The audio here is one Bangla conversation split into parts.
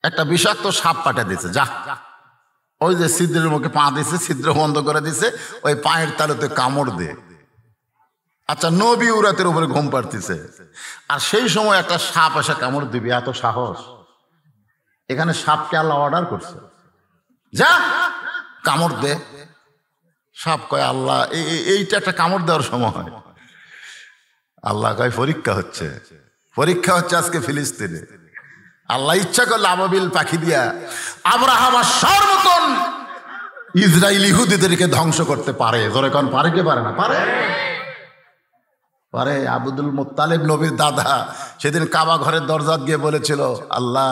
একটা বিষাক্ত সাপ পাঠা দিছে, যা ওই যে ছিদ্রের মুখে পা দিছে, ছিদ্র বন্ধ করে দিছে, ওই পায়ের তালুতে কামড় দে। আচ্ছা, নবী উরাতের উপরে ঘুম পাড়তেছে, আর সেই সময় একটা সাপ এসে কামড় দিবি, এত সাহস? এখানে সাপকে আল্লাহ অর্ডার করছে, যা কামড় দে। সাপ কয়, আল্লাহ এইটা একটা কামড় দেওয়ার সময়? আল্লাহ কয়, পরীক্ষা হচ্ছে, পরীক্ষা হচ্ছে আজকে ফিলিস্তিনে। আল্লাহ ইচ্ছা করলে আবাবিল পাখি দিয়া আব্রাহা বাদশাহর মতন ইসরায়েল ইহুদিদেরকে ধ্বংস করতে পারে। ধরে কোন পারে কি পারে না? পারে, পারে। আব্দুল মুত্তালিব নবীর দাদা সেদিন কাবা ঘরের দরজা গিয়ে বলেছিল, আল্লাহ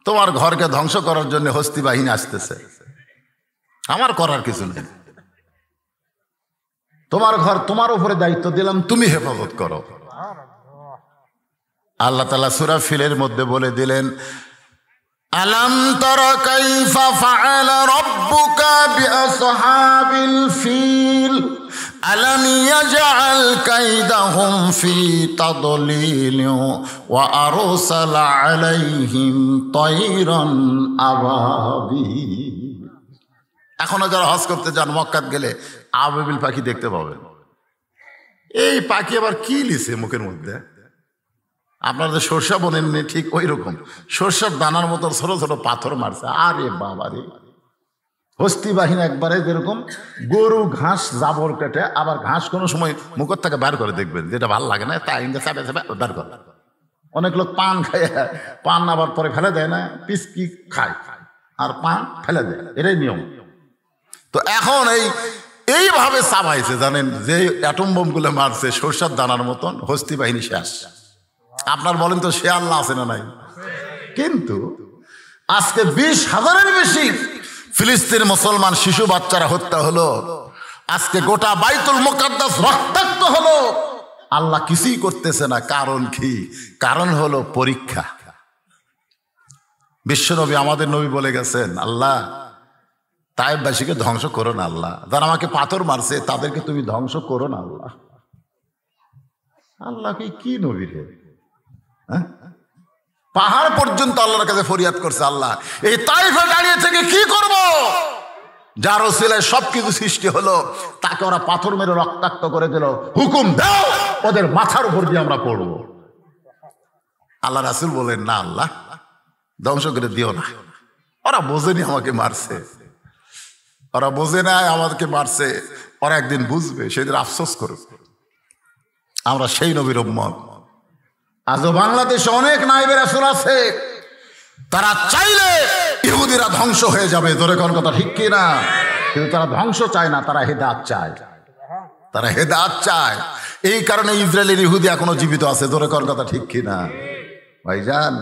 তোমার ঘরকে ধ্বংস করার জন্য হস্তি বাহিনী আসতেছে, আমার করার কিছু নেই, তোমার ঘর তোমার উপরে দায়িত্ব দিলাম, তুমি হেফাজত করো। আল্লাহ তাআলা সূরা ফিলের মধ্যে বলে দিলেন, আলাম তারা কাইফা ফাআলা রাব্বুকা বিআসহাবিল ফিল আলাম ইয়াজআল কাইদাহুম ফি তাদলিল ওয়া আরসালা আলাইহিম তায়রান আবাবিল। এখনো যারা হজ করতে যান, মক্কাত গেলে আবাবিল পাখি দেখতে পাবেন। এই পাখি আবার কি লিছে মুখের মধ্যে? আপনারা যে সরষা বোনেননি, ঠিক ওই রকম সরষার দানার মতো ছোট ছোট পাথর মারছে। আরে বাবা রে, হস্তি বাহিনী একবারে যেরকম গরু ঘাস জাবর কেটে, আবার ঘাস কোনো সময় মুখের থেকে বার করে দেখবেন, যেটা ভালো লাগে না তাই চাপে চাপে বার করে। অনেক লোক পান খায়, পান আবার পরে ফেলে দেয় না, পিসকি খায় আর পান ফেলে দেয়, এটাই নিয়ম। তো এখন এইভাবে চাবাইছে, জানেন, যে অ্যাটম বোমগুলো মারছে সরষার দানার মতন, হস্তি বাহিনী শেষ। আপনার বলেন তো, সে আল্লাহ আছে না নাই? কিন্তু আজকে 20,000-এর বেশি ফিলিস্তিন মুসলমান শিশু বাচ্চারা হত্যা হলো, আজকে গোটা বাইতুল মুকাদ্দাস রক্তাক্ত হলো, আল্লাহ কিছুই করতেছে না। কারণ কি? কারণ হলো পরীক্ষা। বিশ্বনবী, আমাদের নবী বলে গেছেন, আল্লাহ তায়েববাসীকে ধ্বংস করো না, আল্লাহ যারা আমাকে পাথর মারছে তাদেরকে তুমি ধ্বংস করো না আল্লাহ। আল্লাহ কি নবী রে? পাহাড় পর্যন্ত আল্লাহর কাছে ফরিয়াদ করছে, আল্লাহ এই তাইফে দাঁড়িয়ে থেকে কি করব? যার ওসিলায় সবকিছু সৃষ্টি হলো, তাকে ওরা পাথর মেরে রক্তাক্ত করে দিল, হুকুম দাও ওদের মাথার উপর দিয়ে আমরা পড়ব। আল্লাহ রাসূল বলেন, না আল্লাহ ধ্বংস করে দিও না, ওরা বোঝেনি আমাকে মারছে, ওরা বোঝে না আমাদেরকে মারছে, ওরা একদিন বুঝবে, সেদিন আফসোস করবে। আমরা সেই নবীর উম্মত। আজও বাংলাদেশে অনেক নায়েবে রাসূল আছে, তারা চাইলে ইহুদিরা ধ্বংস হয়ে যাবে, ধরে কোন কথা ঠিক কি না? কিন্তু তারা ধ্বংস চায় না, তারা হেদায়েত চায়, তারা হেদায়েত চায়। এই কারণে ইসরায়েলের ইহুদি এখনো জীবিত আছে, ধরে কোন কথা ঠিক কি না? ভাইজান,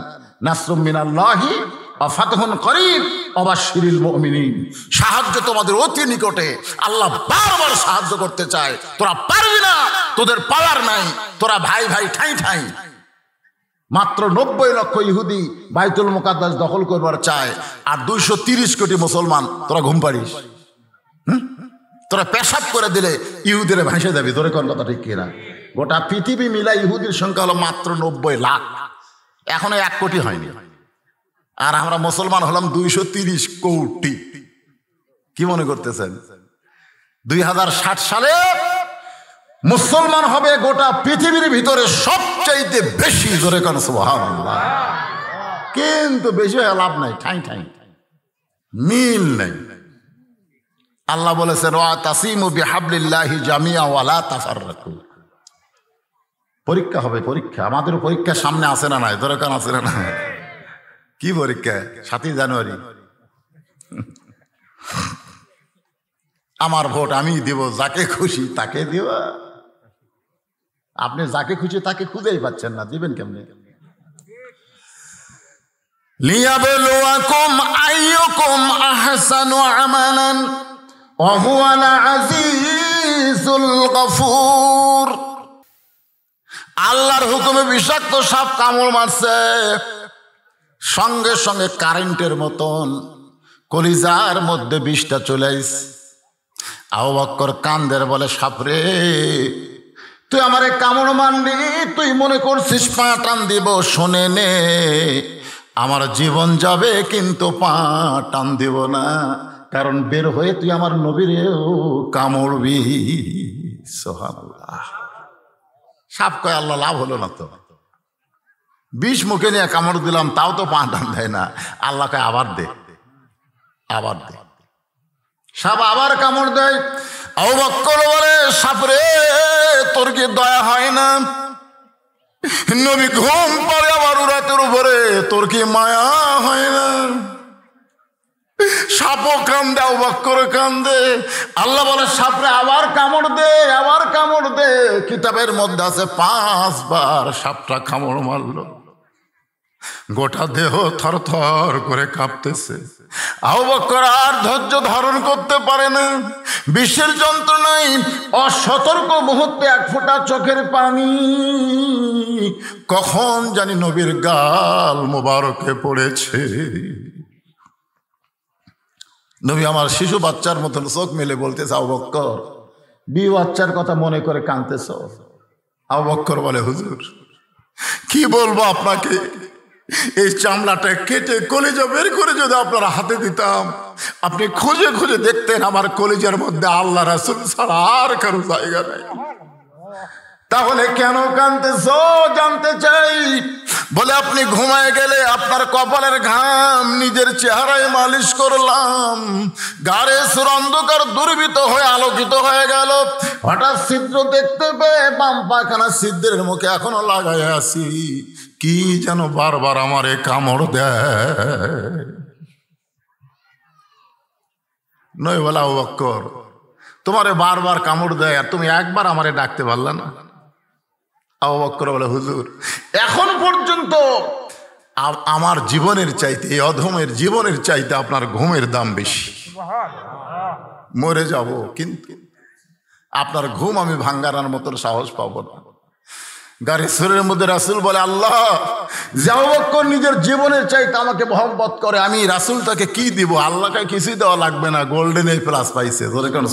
নাসরুম মিনাল্লাহি ওয়া ফাতহুন করিব ওয়া বাশশিরিল মুমিনিন, সাহায্য তোমাদের অতি নিকটে। আল্লাহ বারবার সাহায্য করতে চায়, তোরা পারবি না, তোদের পাওয়ার নাই, তোরা ভাই ভাই ঠাই ঠাই। মাত্র 90 লক্ষ ইহুদি বাইতুল মুকাদ্দাস দখল করবার চায়, আর 230 কোটি মুসলমান, তোরা ঘুম পাড়িস? তোরা পেশাব করে দিলে ইহুদিরা ভাসে যাবে, ধরে কোন কথা ঠিক কিনা? গোটা পৃথিবী মিলা ইহুদির সংখ্যা হলো মাত্র 90 লাখ, এখনো 1 কোটি হয়নি, আর আমরা মুসলমান হলাম 230 কোটি। কি মনে করতেছেন 2060 সালে মুসলমান হবে গোটা পৃথিবীর ভিতরে সবচাইতে বেশি, জোরে কোন সুবহানাল্লাহ। কিন্তু বেশি হয়ে লাভ নাই, ঠাই ঠাই মিল নাই। আল্লাহ বলেছেন, ওয়াতাসিমু বিহাবলিল্লাহি জামিআ ওয়া লা তাফাররাকু। পরীক্ষা হবে, পরীক্ষা। আমাদের পরীক্ষা সামনে আসে না নাই? জোরে কোন আছে না না? কি পরীক্ষা? 7 জানুয়ারি। আমার ভোট আমি দিব, যাকে খুশি তাকে দিব। আপনি যাকে খুশি তাকে খুঁজেই পাচ্ছেন না, দিবেন কেমনে? লিয়াবলুয়াকুম আইয়ুকুম আহসানু আমালান ওয়া হুয়াল আজিজুল গফুর। আল্লাহর হুকুমে বিষাক্ত সাপ কামড় মারছে, সঙ্গে সঙ্গে কারেন্টের মতন কলিজার মধ্যে বিষটা চলে আইছে। আবু বকর কান্দের বলে, সাপরে তুই আমারে কামড় মারলি, তুই মনে করছিস পা টান দিব? শোনে নে, আমার জীবন যাবে কিন্তু পা টান দেব না, কারণ বের হয়ে তুই আমার নবীরেও কামড়বি। সুবহানাল্লাহ। সাপ কয় আল্লাহ লাভ হলো না তো, বিষ মুখে নিয়ে কামড় দিলাম তাও তো পা টান দেয় না। আল্লাহ কয় আবার দে, আবার দে। সাপ আবার কামড় দেয়। আবু বকর বলে সাপরে তোর কি দয়া হয় না? নবী ঘুম পড়ে আবার রাতের উপরে, তোর কি মায়া হয় না? সাপও কান্দে, আবু বকর কান্দে। আল্লাহ বলে সাপরে আবার কামড় দে, আবার কামড় দে। কিতাবের মধ্যে আছে 5 বার সাপটা কামড় মারলো, গোটা দেহ থরথর করে কাঁপতেছে। আবু বকর আর ধৈর্য ধারণ করতে পারে না, বিশ্বের যন্ত্রণায় অসতর্ক মুহূর্তে 1 ফোঁটা চোখের পানি কখন জানি নবীর গাল মোবারকে পড়েছে। নবী আমার শিশু বাচ্চার মতন চোখ মেলে বলতেছে, আবু বকর বিয়ে বাচ্চার কথা মনে করে কাঁদতেছ? আবু বকর বলে হুজুর কি বলবো আপনাকে, এই চামড়াটা কেটে কলিজা বের করে যদি আপনারা হাতে দিতাম, আপনি খুঁজে খুঁজে দেখতেন আমার কলিজার মধ্যে আল্লাহ রাসূল ছাড়া আর কারো জায়গা নাই। তাহলে কেন কাঁদতেছ জানতে চাই। বলে আপনি ঘুমায় গেলে আপনার কপালের ঘাম নিজের চেহারায় মালিশ করলাম, গাড়ে সুর অন্ধকার দুর্বৃত হয়ে আলোকিত হয়ে গেল। হঠাৎ ছিদ্র দেখতে পেয়ে বাম পায়খানা ছিদ্রের মুখে এখনো লাগাই আছি, কি যেন বারবার আমারে কামড় দেয়। নয় বলে আবু বকর তোমারে বারবার কামড় দেয় আর তুমি একবার আমারে ডাকতে পারলে না? আবু বকর বলে হুজুর এখন পর্যন্ত আমার জীবনের চাইতে, এই অধমের জীবনের চাইতে আপনার ঘুমের দাম বেশি। মরে যাব কিন্তু আপনার ঘুম আমি ভাঙ্গানোর মতন সাহস পাবো না। গাড়ি সুরের মধ্যে রাসূল বলে আল্লাহ যে আবু বকর নিজের জীবনের চাইতে আমাকে মহব্বত করে, আমি রাসূলটাকে কি দিব? আল্লাহকে কিছুই দেওয়া লাগবে না, গোল্ডেন এ প্লাস পাইছে।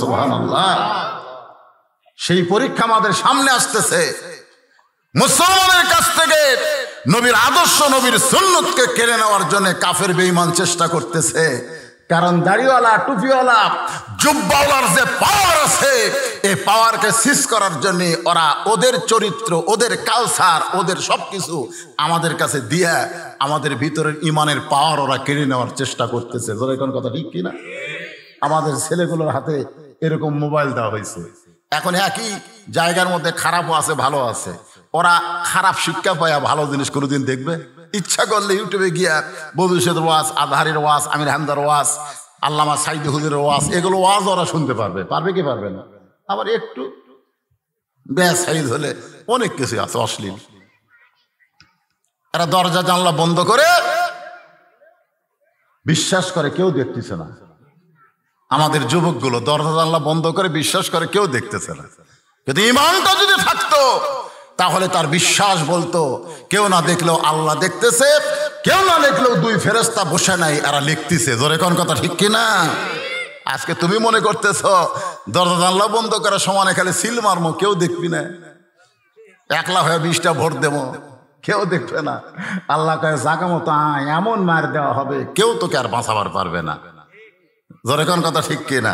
সুবহানাল্লাহ। সেই পরীক্ষা আমাদের সামনে আসতেছে। মুসলমানের কাছ থেকে নবীর আদর্শ, নবীর সুন্নতকে কেড়ে নেওয়ার জন্য কাফের বেঈমান চেষ্টা করতেছে। কারণ দাড়িওয়ালা, টুপিওয়ালা, জুব্বাওয়ালার যে পাওয়ার আছে, এই পাওয়ারকে সিজ করার জন্য ওরা ওদের চরিত্র, ওদের কালচার, ওদের সবকিছু আমাদের কাছে দিয়ে আমাদের ভিতরের ইমানের পাওয়ার ওরা কেড়ে নেওয়ার চেষ্টা করতেছে। কোন কথা ঠিক কিনা? আমাদের ছেলেগুলোর হাতে এরকম মোবাইল দেওয়া হয়েছে। এখন একই জায়গার মধ্যে খারাপও আছে, ভালো আছে। ওরা খারাপ শিক্ষা পায় ভালো জিনিস কোনোদিন দেখবে? ইচ্ছা করলে ইউটিউবে গিয়া বদুশের ওয়াজ, আজহারের ওয়াজ, আমির হামদার ওয়াজ, আল্লামা সাইদি হুজুরের ওয়াজ, এগুলো ওয়াজ ওরা শুনতে পারবে। পারবে কি পারবে না? আবার একটু বেসাইজ হলে অনেক কিছু আছে অশ্লীল। এরা দরজা জানলা বন্ধ করে বিশ্বাস করে কেউ দেখতেছে না। আমাদের যুবকগুলো দরজা জানলা বন্ধ করে বিশ্বাস করে কেউ দেখতেছে না। কিন্তু ইমানটা যদি থাকতো তাহলে তার বিশ্বাস বলতো কেউ না দেখলেও আল্লাহ দেখতেছে, কেউ না দেখলেও 2 ফেরেশতা বসে নাই, এরা লিখতেছে। জোরে কোন কথা ঠিক কিনা? আজকে তুমি মনে করতেছ দরজা জানলা বন্ধ করার সমানে খালি সিল মারমো, কেউ দেখবি না। একলা হয়ে 20টা ভোট দেবো, কেউ দেখবে না। আল্লাহ কয়ে জাগা মতো এমন মার দেওয়া হবে কেউ তোকে আর বাঁচাবার পারবে না। জোরে কোন কথা ঠিক কিনা?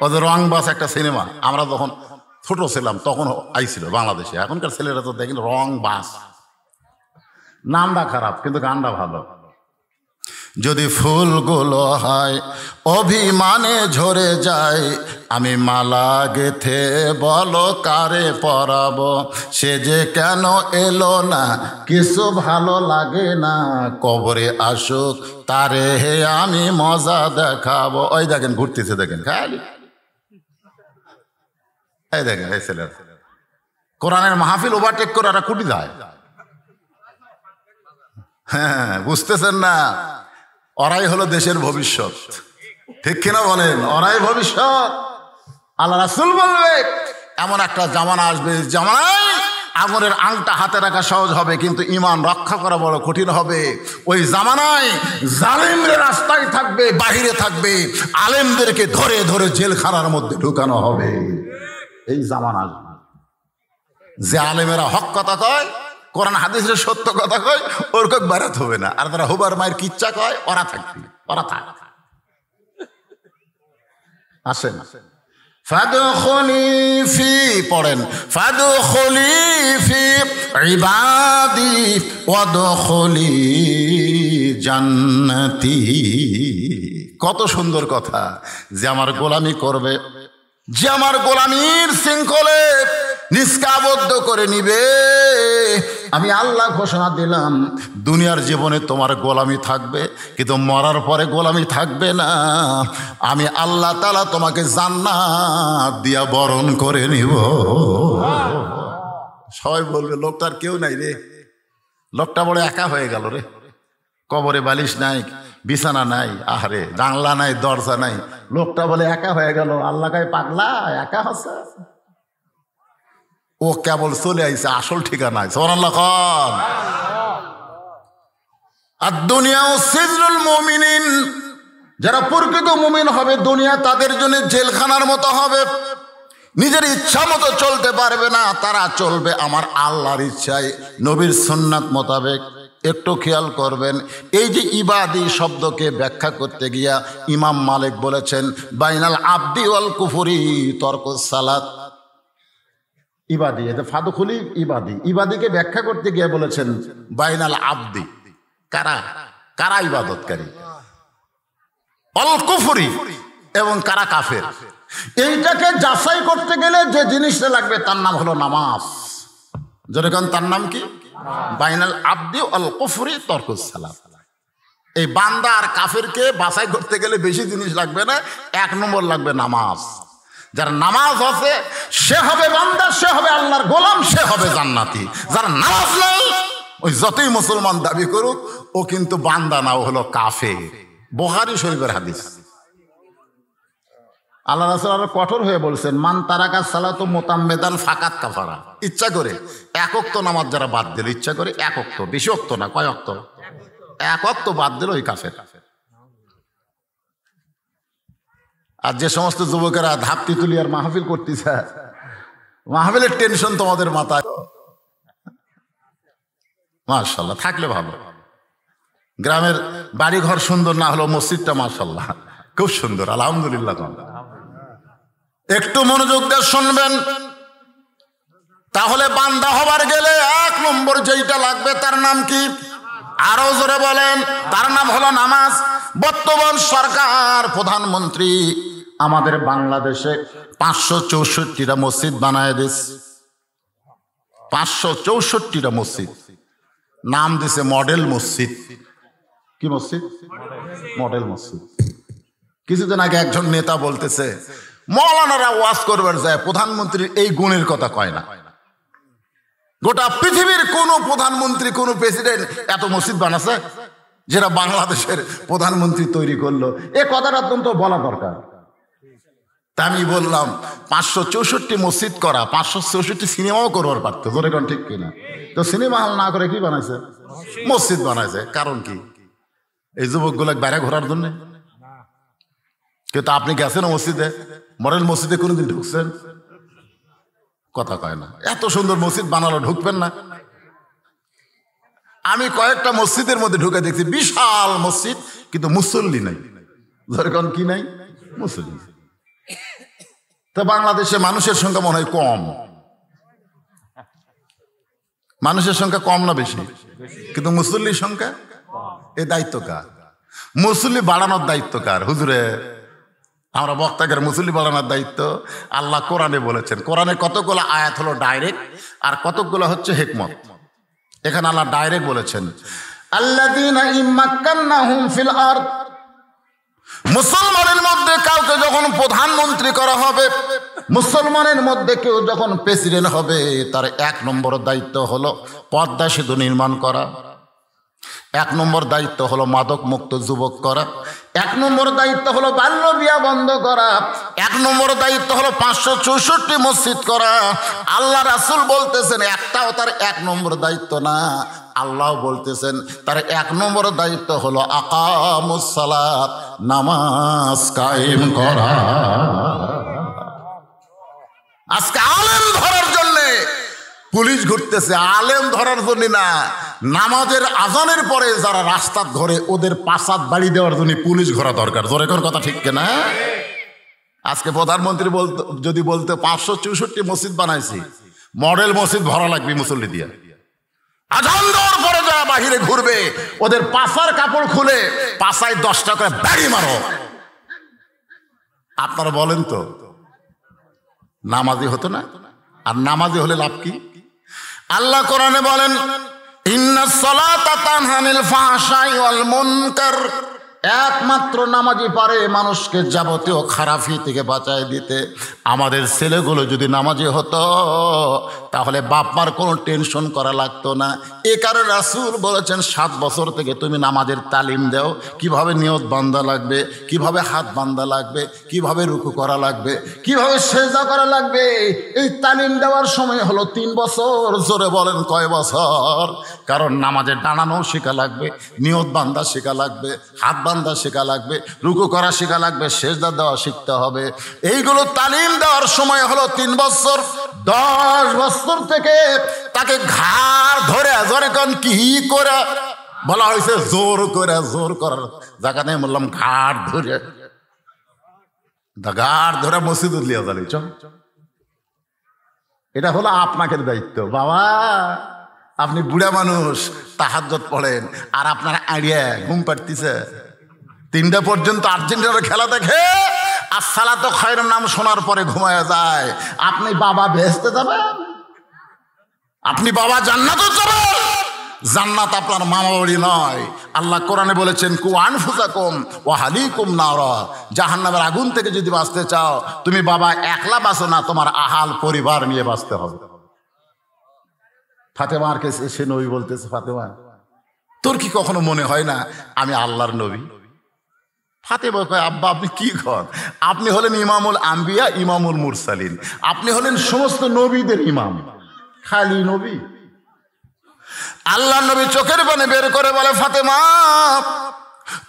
ওদের রংবাস একটা সিনেমা, আমরা যখন ছোট ছিলাম তখন আইছিল বাংলাদেশে। এখনকার ছেলেরা তো দেখেন রংবাস, নামটা খারাপ কিন্তু গানটা ভালো। যদি ফুলগুলো হয় অভিমানে ঝরে যায়, আমি মালা গেথে বলো কারে পরাবো, সে যে কেন এলো না কিছু ভালো লাগে না, কবরে আসুক তারে হে আমি মজা দেখাবো। ওই দেখেন ঘুরতেছে, দেখেন খালি, এই দেখেন এই ছেলেরা কোরআনের মাহফিল ওভারটেক করে ওরা কুটি যায়। হ্যাঁ, বুঝতেছেন না? ওরাই হলো দেশের ভবিষ্যৎ, ঠিক কিনা বলেন? ওরাই ভবিষ্যৎ। আল্লাহ রাসূল বলবে এমন একটা জামানা আসবে, জামানায় আগুনের আংটা হাতে রাখা সহজ হবে কিন্তু ঈমান রক্ষা করা বড় কঠিন হবে। ওই জামানায় জালেমরা রাস্তায় থাকবে, বাহিরে থাকবে, আলেমদেরকে ধরে ধরে জেলখানার মধ্যে ঢুকানো হবে। এই জামানা আসবে যে আলেমেরা হক কথা কয়, কোরআন হাদিসের সত্য কথা কয় ওর কক বারাত হবে না, আর তারা হুবার মায়ের কিচ্ছা কয় ওরা থাকবে, ওরা থাক। আসেন ফাদখুলি ফি, পড়েন ফাদখুলি ফি ইবাদি ওয়াদখুলি জান্নাতি। কত সুন্দর কথা, যে আমার গোলামি করবে, যে আমার গোলামির শৃঙ্খলে নিষ্কাবদ্ধ করে নিবে, আমি আল্লাহ ঘোষণা দিলাম দুনিয়ার জীবনে তোমার গোলামি থাকবে, কিন্তু মরার পরে গোলামি থাকবে না। আমি আল্লাহ তাআলা তোমাকে জান্নাত দিয়া বরণ করে নিব। সবাই বলবে লোকটার কেউ নাই রে, লোকটা বড় একা হয়ে গেল রে, কবরে বালিশ নাই, বিছানা নাই, আহারে জানলা নাই, দরজা নাই, লোকটা বলে একা হয়ে গেল। আল্লাহ কাই পাগলা একা হচ্ছে, ও কেবল চলে আইছে আসল ঠিকানায়। সুবহানাল্লাহ খান। আর দুনিয়াও সিজনুল মুমিনিন, যারা প্রকৃত মুমিন হবে দুনিয়া তাদের জন্য জেলখানার মতো হবে, নিজের ইচ্ছা মতো চলতে পারবে না, তারা চলবে আমার আল্লাহর ইচ্ছায়, নবীর সুন্নাত মোতাবেক। একটু খেয়াল করবেন, এই যে ইবাদি শব্দকে ব্যাখ্যা করতে গিয়া ইমাম মালিক বলেছেন বাইনাল আবদি ওয়াল কুফরি তরকুস সালাত। ইবাদি, এটা ফাদখুলি ইবাদি, ইবাদিকে ব্যাখ্যা করতে গিয়ে বলেছেন বাইনাল আবদি, কারা কারা ইবাদতকারী, অল কুফরি এবং কারা কাফের। এইটাকে যাচাই করতে গেলে যে জিনিসটা লাগবে তার নাম হলো নামাজ। যেরকম তার নাম কি, বাইনাল আবদি অল কুফরি তরকুস সালাত। এই বান্দা আর কাফেরকে বাছাই করতে গেলে বেশি জিনিস লাগবে না, এক নম্বর লাগবে নামাজ। যার নামাজ আছে সে হবে বান্দা, সে হবে আল্লাহর গোলাম, সে হবে জান্নাতি। যার নামাজ নেই ওই যতই মুসলমান দাবি করুক ও কিন্তু বান্দা না, ও হলো কাফের। বুখারী শরীফের হাদিস। আল্লাহ রাসূল আরো কঠোর হয়ে বলছেন মান তারাকা সালাতু মুতাম্মিদান ফাকাত কাফারা। ইচ্ছা করে এক ওয়াক্ত নামাজ যারা বাদ দিল, ইচ্ছা করে এক ওয়াক্ত, বেশি ওয়াক্ত না, কয় ওয়াক্ত, এক ওয়াক্ত বাদ দিল, ওই কাফের। আর যে সমস্ত যুবকেরা ধাপতি তুলি আর মাহফিল করতেছে, মাহফিলের টেনশন তোমাদের মাথায়, মাশাআল্লাহ থাকলে ভালো। গ্রামের বাড়ি ঘর সুন্দর না হলেও মসজিদটা মাশাআল্লাহ খুব সুন্দর, আলহামদুলিল্লাহ। একটু মনোযোগ দিয়ে শুনবেন, তাহলে বান্দা হবার গেলে এক নম্বর যেইটা লাগবে তার নাম কি, আরো জোরে বলেন, তার নাম হলো নামাজ। বর্তমান সরকার প্রধানমন্ত্রী আমাদের বাংলাদেশে 564টা মসজিদ বানায় দিস, 564টা মসজিদ, নাম দিছে মডেল মসজিদ। কি মসজিদ? মডেল মসজিদ। কিছুদিন আগে একজন নেতা বলতেছে মৌলানারা ওয়াজ করবার যায় প্রধানমন্ত্রীর এই গুণের কথা কয় না। গোটা পৃথিবীর কোন প্রধানমন্ত্রী, কোন প্রেসিডেন্ট এত মসজিদ বানাছে যেটা বাংলাদেশের প্রধানমন্ত্রী তৈরি করলো, এ কথাটা অত্যন্ত বলা দরকার। তা আমি বললাম 564 মসজিদ করা, 564 সিনেমাও করবার পারতো, ধরে কোন ঠিক কিনা? তো সিনেমা হল না করে কি বানাইছে? মসজিদ বানাইছে। কারণ কি? এই যুবকগুলো বাইরে ঘোরার জন্য। কিন্তু আপনি গেছেন মসজিদে, মডেল মসজিদে কোনোদিন ঢুকছেন? কথা কয় না। এত সুন্দর মসজিদ বানালো, ঢুকবেন না? আমি কয়েকটা মসজিদের মধ্যে ঢুকে দেখছি বিশাল মসজিদ, কিন্তু মুসল্লি নাই। ধরে কোন কি নাই? মুসল্লি। তো বাংলাদেশে মানুষের সংখ্যা মনে হয় কম, মানুষের সংখ্যা কম না বেশি? কিন্তু মুসল্লির সংখ্যা, এই দায়িত্ব কার? মুসল্লি বাড়ানোর দায়িত্ব কার? হুজুরে আমরা বক্তাদের মুসল্লি বাড়ানোর দায়িত্ব আল্লাহ কোরআনে বলেছেন। কোরআনে কতগুলো আয়াত হলো ডাইরেক্ট আর কতগুলো হচ্ছে হিকমত। এখানে আল্লাহ ডাইরেক্ট বলেছেন আল্লাযীনা ইম্মাক্কান্নাহুম ফিল আরদ, মুসলমানের মধ্যে কাউকে যখন প্রধানমন্ত্রী করা হবে, মুসলমানের মধ্যে কেউ যখন প্রেসিডেন্ট হবে, তার এক নম্বর দায়িত্ব হলো পদ্মা সেতু নির্মাণ করা, এক নম্বর দায়িত্ব হলো মাদক মুক্ত যুবক করা, এক নম্বর দায়িত্ব হলো বাল্য বিয়া বন্ধ করা, এক নম্বর দায়িত্ব হলো 564 মসজিদ করা। আল্লাহ রাসূল বলতেছেন একটাও তার এক নম্বর দায়িত্ব না, আল্লাহ বলতেছেন তার এক নম্বর দায়িত্ব হলো আকামুস সালাত, নামাজ কায়েম করা। আজকে আলেম ধরার জন্যে পুলিশ ঘুরতেছে, আলেম ধরার জন্য না, নামাজের আজানের পরে যারা রাস্তা ধরে ওদের পাসাদ বাড়ি দেওয়ার জন্য পুলিশ ঘোরা দরকার। জোরে কোন কথা ঠিক কিনা? আজকে প্রধানমন্ত্রী যদি বলতে 564 মসজিদ বানাইছি, মডেল মসজিদ ভরা লাগবে মুসল্লি দিয়ে, আজান দেওয়ার পরে যারা বাহিরে ঘুরবে ওদের পাশার কাপড় খুলে পাশায় 10টা করে বাড়ি মারো। আপনারা বলেন তো নামাজি হতো না? আর নামাজি হলে লাভ কি? আল্লাহ কোরআনে বলেন, ইন্নাস সালাতা তানহা আনিল ফাহশাই ওয়াল মুনকার, একমাত্র নামাজি পারে মানুষকে যাবতীয় খারাপি থেকে বাঁচায় দিতে। আমাদের ছেলেগুলো যদি নামাজি হতো তাহলে বাপ মার কোনো টেনশন করা লাগতো না। এ কারণে রাসূল বলেছেন 7 বছর থেকে তুমি নামাজের তালিম দাও, কিভাবে নিয়ত বান্দা লাগবে, কিভাবে হাত বান্দা লাগবে, কিভাবে রুকু করা লাগবে, কিভাবে সেজদা করা লাগবে। এই তালিম দেওয়ার সময় হলো 3 বছর। জোরে বলেন কয় বছর? কারণ নামাজের দাঁড়ানো শেখা লাগবে, নিয়ত বান্দা শেখা লাগবে, হাত বান্দা শেখা লাগবে, রুকু করা শেখা লাগবে, সেজদা দেওয়া শিখতে হবে। এইগুলো তালিম দেওয়ার সময় হলো 3 বছর। 10 বছর থেকে তাকে ঘাড় ধরে জোরে কোন কি করে বলা হয়েছে, জোর করে, জোর করার জায়গা নেই, বললাম ঘাড় ধরে, ঘাড় ধরে মসজিদ লিয়া যাচ্ছ। এটা হলো আপনাদের দায়িত্ব। বাবা আপনি বুড়া মানুষ, তাহাজ্জুদ পড়েন, আর আপনার আইডিয়া ঘুম পাড়তিছে 3টা পর্যন্ত আর্জেন্টিনার খেলা দেখে আর সালাত খায়রুন নাম শোনার পরে ঘুমায় যায়। আপনি বাবা বেহেশতে যাবেন? আপনি বাবা জান্নাতে যাবেন? জান্নাত আপনার মামা বাড়ি নয়। আল্লাহ কোরআনে বলেছেন, কু আনফুসাকুম ওয়া আহলিকুম নারা, জাহান্নামের আগুন থেকে যদি বাঁচতে চাও তুমি বাবা একলা বাঁচো না, তোমার আহাল পরিবার নিয়ে বাঁচতে হবে। ফাতেমার কাছে সে নবী বলতেছে, ফাতেমা তোর কি কখনো মনে হয় না আমি আল্লাহর নবী? ফাতেমা কয়, আব্বা আপনি কি কন? আপনি হলেন ইমামুল আম্বিয়া, ইমামুল মুরসালিন, আপনি হলেন সমস্ত নবীদের ইমাম, খালি নবী? আল্লাহ নবী চোখের পানি বের করে বলে, ফাতেমা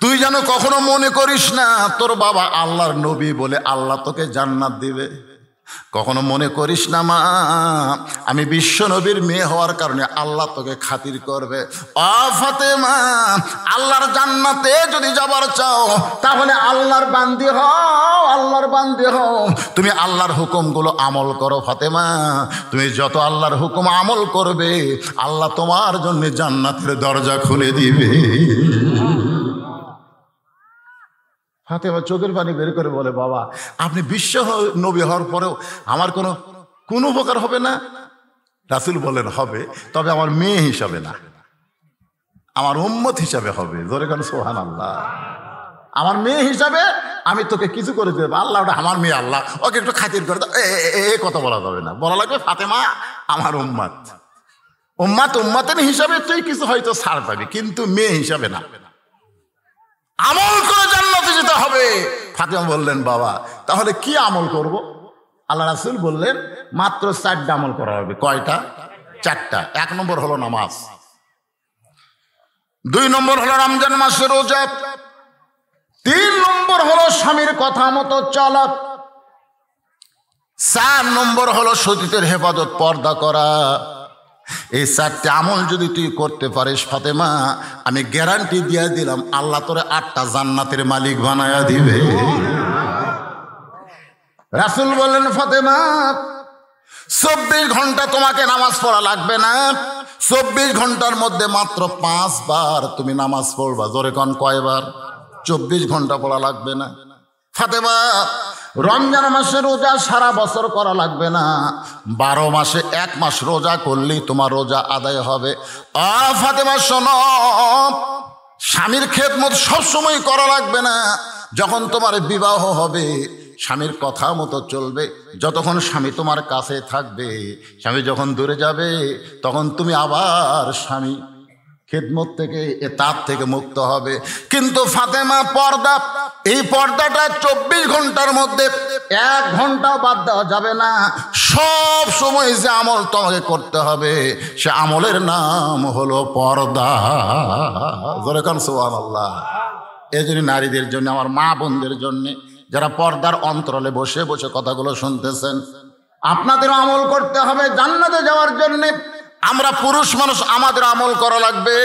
তুই যেন কখনো মনে করিস না তোর বাবা আল্লাহর নবী বলে আল্লাহ তোকে জান্নাত দিবে। কখনো মনে করিস না মা, আমি বিশ্ব নবীর মেয়ে হওয়ার কারণে আল্লাহ তোকে খাতির করবে। ও ফাতেমা, আল্লাহর জান্নাতে যদি যাবার চাও তাহলে আল্লাহর বান্দি হও, আল্লাহর বান্দি হও। তুমি আল্লাহর হুকুমগুলো আমল করো ফাতেমা। তুমি যত আল্লাহর হুকুম আমল করবে আল্লাহ তোমার জন্য জান্নাতের দরজা খুলে দিবে। ফাতেমা চোখের পানি বের করে বলে, বাবা আপনি বিশ্ব নবী হওয়ার পরেও আমার কোনো উপকার হবে না? রাসূল বলেন, হবে, তবে আমার মেয়ে হিসাবে না, আমার উম্মত হিসাবে হবে। জোরে কান সুবহানাল্লাহ। আমার মেয়ে হিসাবে আমি তোকে কিছু করে দেবো। আল্লাহ ওটা আমার মেয়ে, আল্লাহ ওকে একটু খাতির করে দাও, এ কথা বলা যাবে না। বলা লাগবে ফাতেমা আমার উম্মত, উম্মতের হিসাবে তুই কিছু হয়তো ছাড় পাবি, কিন্তু মেয়ে হিসাবে না। আমল করে জান্নাতে যেতে হবে। ফাতেমা বললেন, বাবা তাহলে কি আমল করব? আল্লাহ রাসূল বললেন, মাত্র 4টা আমল করা হবে। কয়টা? 4টা। 1 নম্বর হলো নামাজ, 2 নম্বর হলো রমজান মাসের রোজা, 3 নম্বর হলো স্বামীর কথা মতো চলা, 4 নম্বর হলো সতীত্বের হেফাজত, পর্দা করা। এই 4টে আমল যদি তুই করতে পারিস ফাতেমা, আমি গ্যারান্টি দিয়ে দিলাম আল্লাহ তোরে 8টা জান্নাতের মালিক বানায়া দিবে। রাসূল বললেন, ফাতেমা 24 ঘন্টা তোমাকে নামাজ পড়া লাগবে না, 24 ঘন্টার মধ্যে মাত্র 5 বার তুমি নামাজ পড়বা। জোরে কোন কয়বার? 24 ঘন্টা পড়া লাগবে না। ফাতেমা রমজান মাসে রোজা সারা বছর করা লাগবে না, 12 মাসে 1 মাস রোজা করলেই তোমার রোজা আদায় হবে। ফাতেমা শোনো, স্বামীর খেদমত সবসময় করা লাগবে না। যখন তোমার বিবাহ হবে স্বামীর কথা মতো চলবে, যতক্ষণ স্বামী তোমার কাছে থাকবে। স্বামী যখন দূরে যাবে তখন তুমি আবার স্বামী খেদমত থেকে, এতাত থেকে মুক্ত হবে। কিন্তু ফাতেমা পর্দা, এই পর্দাটা 24 ঘন্টার মধ্যে 1 ঘন্টাও বাদ দেওয়া যাবে না। সব সময় যে আমল তোমাকে করতে হবে সে আমলের নাম হলো পর্দা। জোরে কান সুবহানাল্লাহ। এই জন্য নারীদের জন্য, আমার মা বোনদের জন্য যারা পর্দার অন্তরালে বসে বসে কথাগুলো শুনতেছেন, আপনাদেরও আমল করতে হবে জান্নাতে যাওয়ার জন্য। আমরা পুরুষ মানুষ, আমাদের আমল করা লাগবে।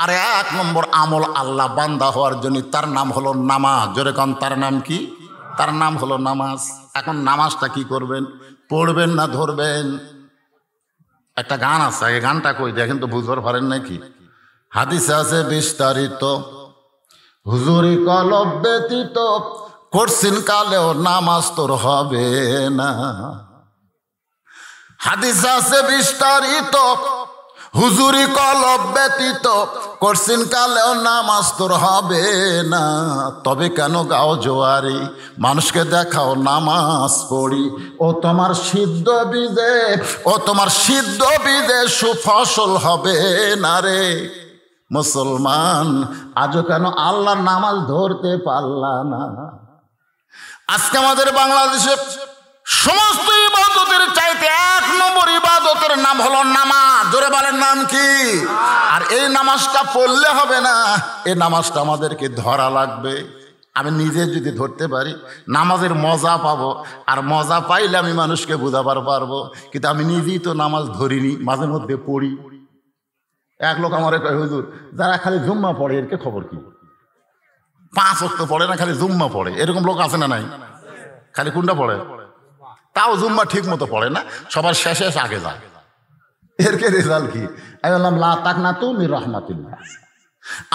আর 1 নম্বর আমল আল্লাহ বান্দা হওয়ার জন্য, তার নাম হলো নামাজ। জোরে কন, তার নাম কি? তার নাম হলো নামাজ। এখন নামাজটা কি করবেন? পড়বেন না ধরবেন? একটা গান আছে, এই গানটা কই দেখেন তো, বুঝবার পারেন নাকি? হাদিসে আছে বিস্তারিত, হুজুরি কলব ব্যতীত করছিন কালেও নামাজ তোর হবে না। হাদিস আছে বিস্তারিত, হুজুরি কলব ব্যতীত করছিন কালেও নামাজ তোর হবে না। তবে কেন গাও জোয়ারি, মানুষকে দেখাও নামাজ পড়ি। ও তোমার সিদ্ধ বীজে, ও তোমার সিদ্ধ বীজে সুফসল হবে না রে মুসলমান। আজও কেন আল্লাহর নামাজ ধরতে পারলা না? আজকে আমাদের বাংলাদেশে সমস্ত ইবাদতের চাইতে 1 নম্বর ইবাদতের নাম হলো নামাজ। জোরে বলেন, নাম কি? আর এই নামাজটা পড়লে হবে না, এই নামাজটা আমাদেরকে ধরা লাগবে। আমি নিজে যদি ধরতে পারি নামাজের মজা পাবো, আর মজা পাইলে আমি মানুষকে বোঝাবার পারবো। কিন্তু আমি নিজেই তো নামাজ ধরিনি, মাঝে মধ্যে পড়ি। এক লোক আমারে কয়, হুজুর যারা খালি জুম্মা পড়ে এরকে খবর কি? 5 ওয়াক্ত পড়ে না, খালি জুম্মা পড়ে। এরকম লোক আছে না নাই? খালি কোনটা পড়ে? তাও জুম্মা ঠিক মতো পড়ে না, সবার শেষে আগে যায়। এরকে রেজাল্ট কি? আমি বললাম লা তাকনাতু মির রাহমাতিল্লাহ,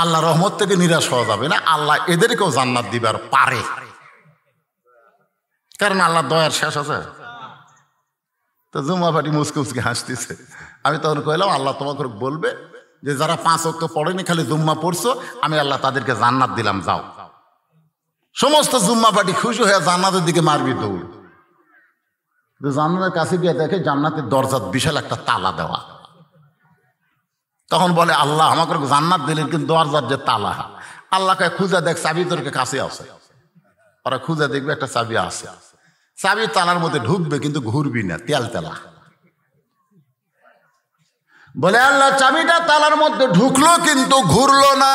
আল্লাহ রহমত থেকে নিরাশ হওয়া যাবে না। আল্লাহ এদেরকেও জান্নাত দিবার পারে, কারণ আল্লাহ দয়ার শেষ আছে। তো জুম্মা পাটি মুসকে মুসকে হাসতেছে। আমি তখন কইলাম, আল্লাহ তোমাকে বলবে যে যারা 5 ওয়াক্ত পড়েনি, খালি জুম্মা পড়ছো, আমি আল্লাহ তাদেরকে জান্নাত দিলাম, যাও। সমস্ত জুম্মা পাটি খুশি হয়ে জান্নাতের দিকে মারবি দৌড়। জান্নাতের কাছে গিয়ে দেখে জান্নাতের দরজার বিশাল একটা তালা দেওয়া। তখন বলে, আল্লাহ আমাকে জান্নাত দিলেন, কিন্তু দরজার যে তালা। আল্লাহকে খুঁজে দেখ, চাবি তোর কাছে আছে। ওরা খুঁজে দেখবে একটা চাবি আছে, চাবি তালার মধ্যে ঢুকবে কিন্তু ঘুরবি না, তেল তেলা। বলে আল্লাহ চাবিটা তালার মধ্যে ঢুকলো কিন্তু ঘুরলো না,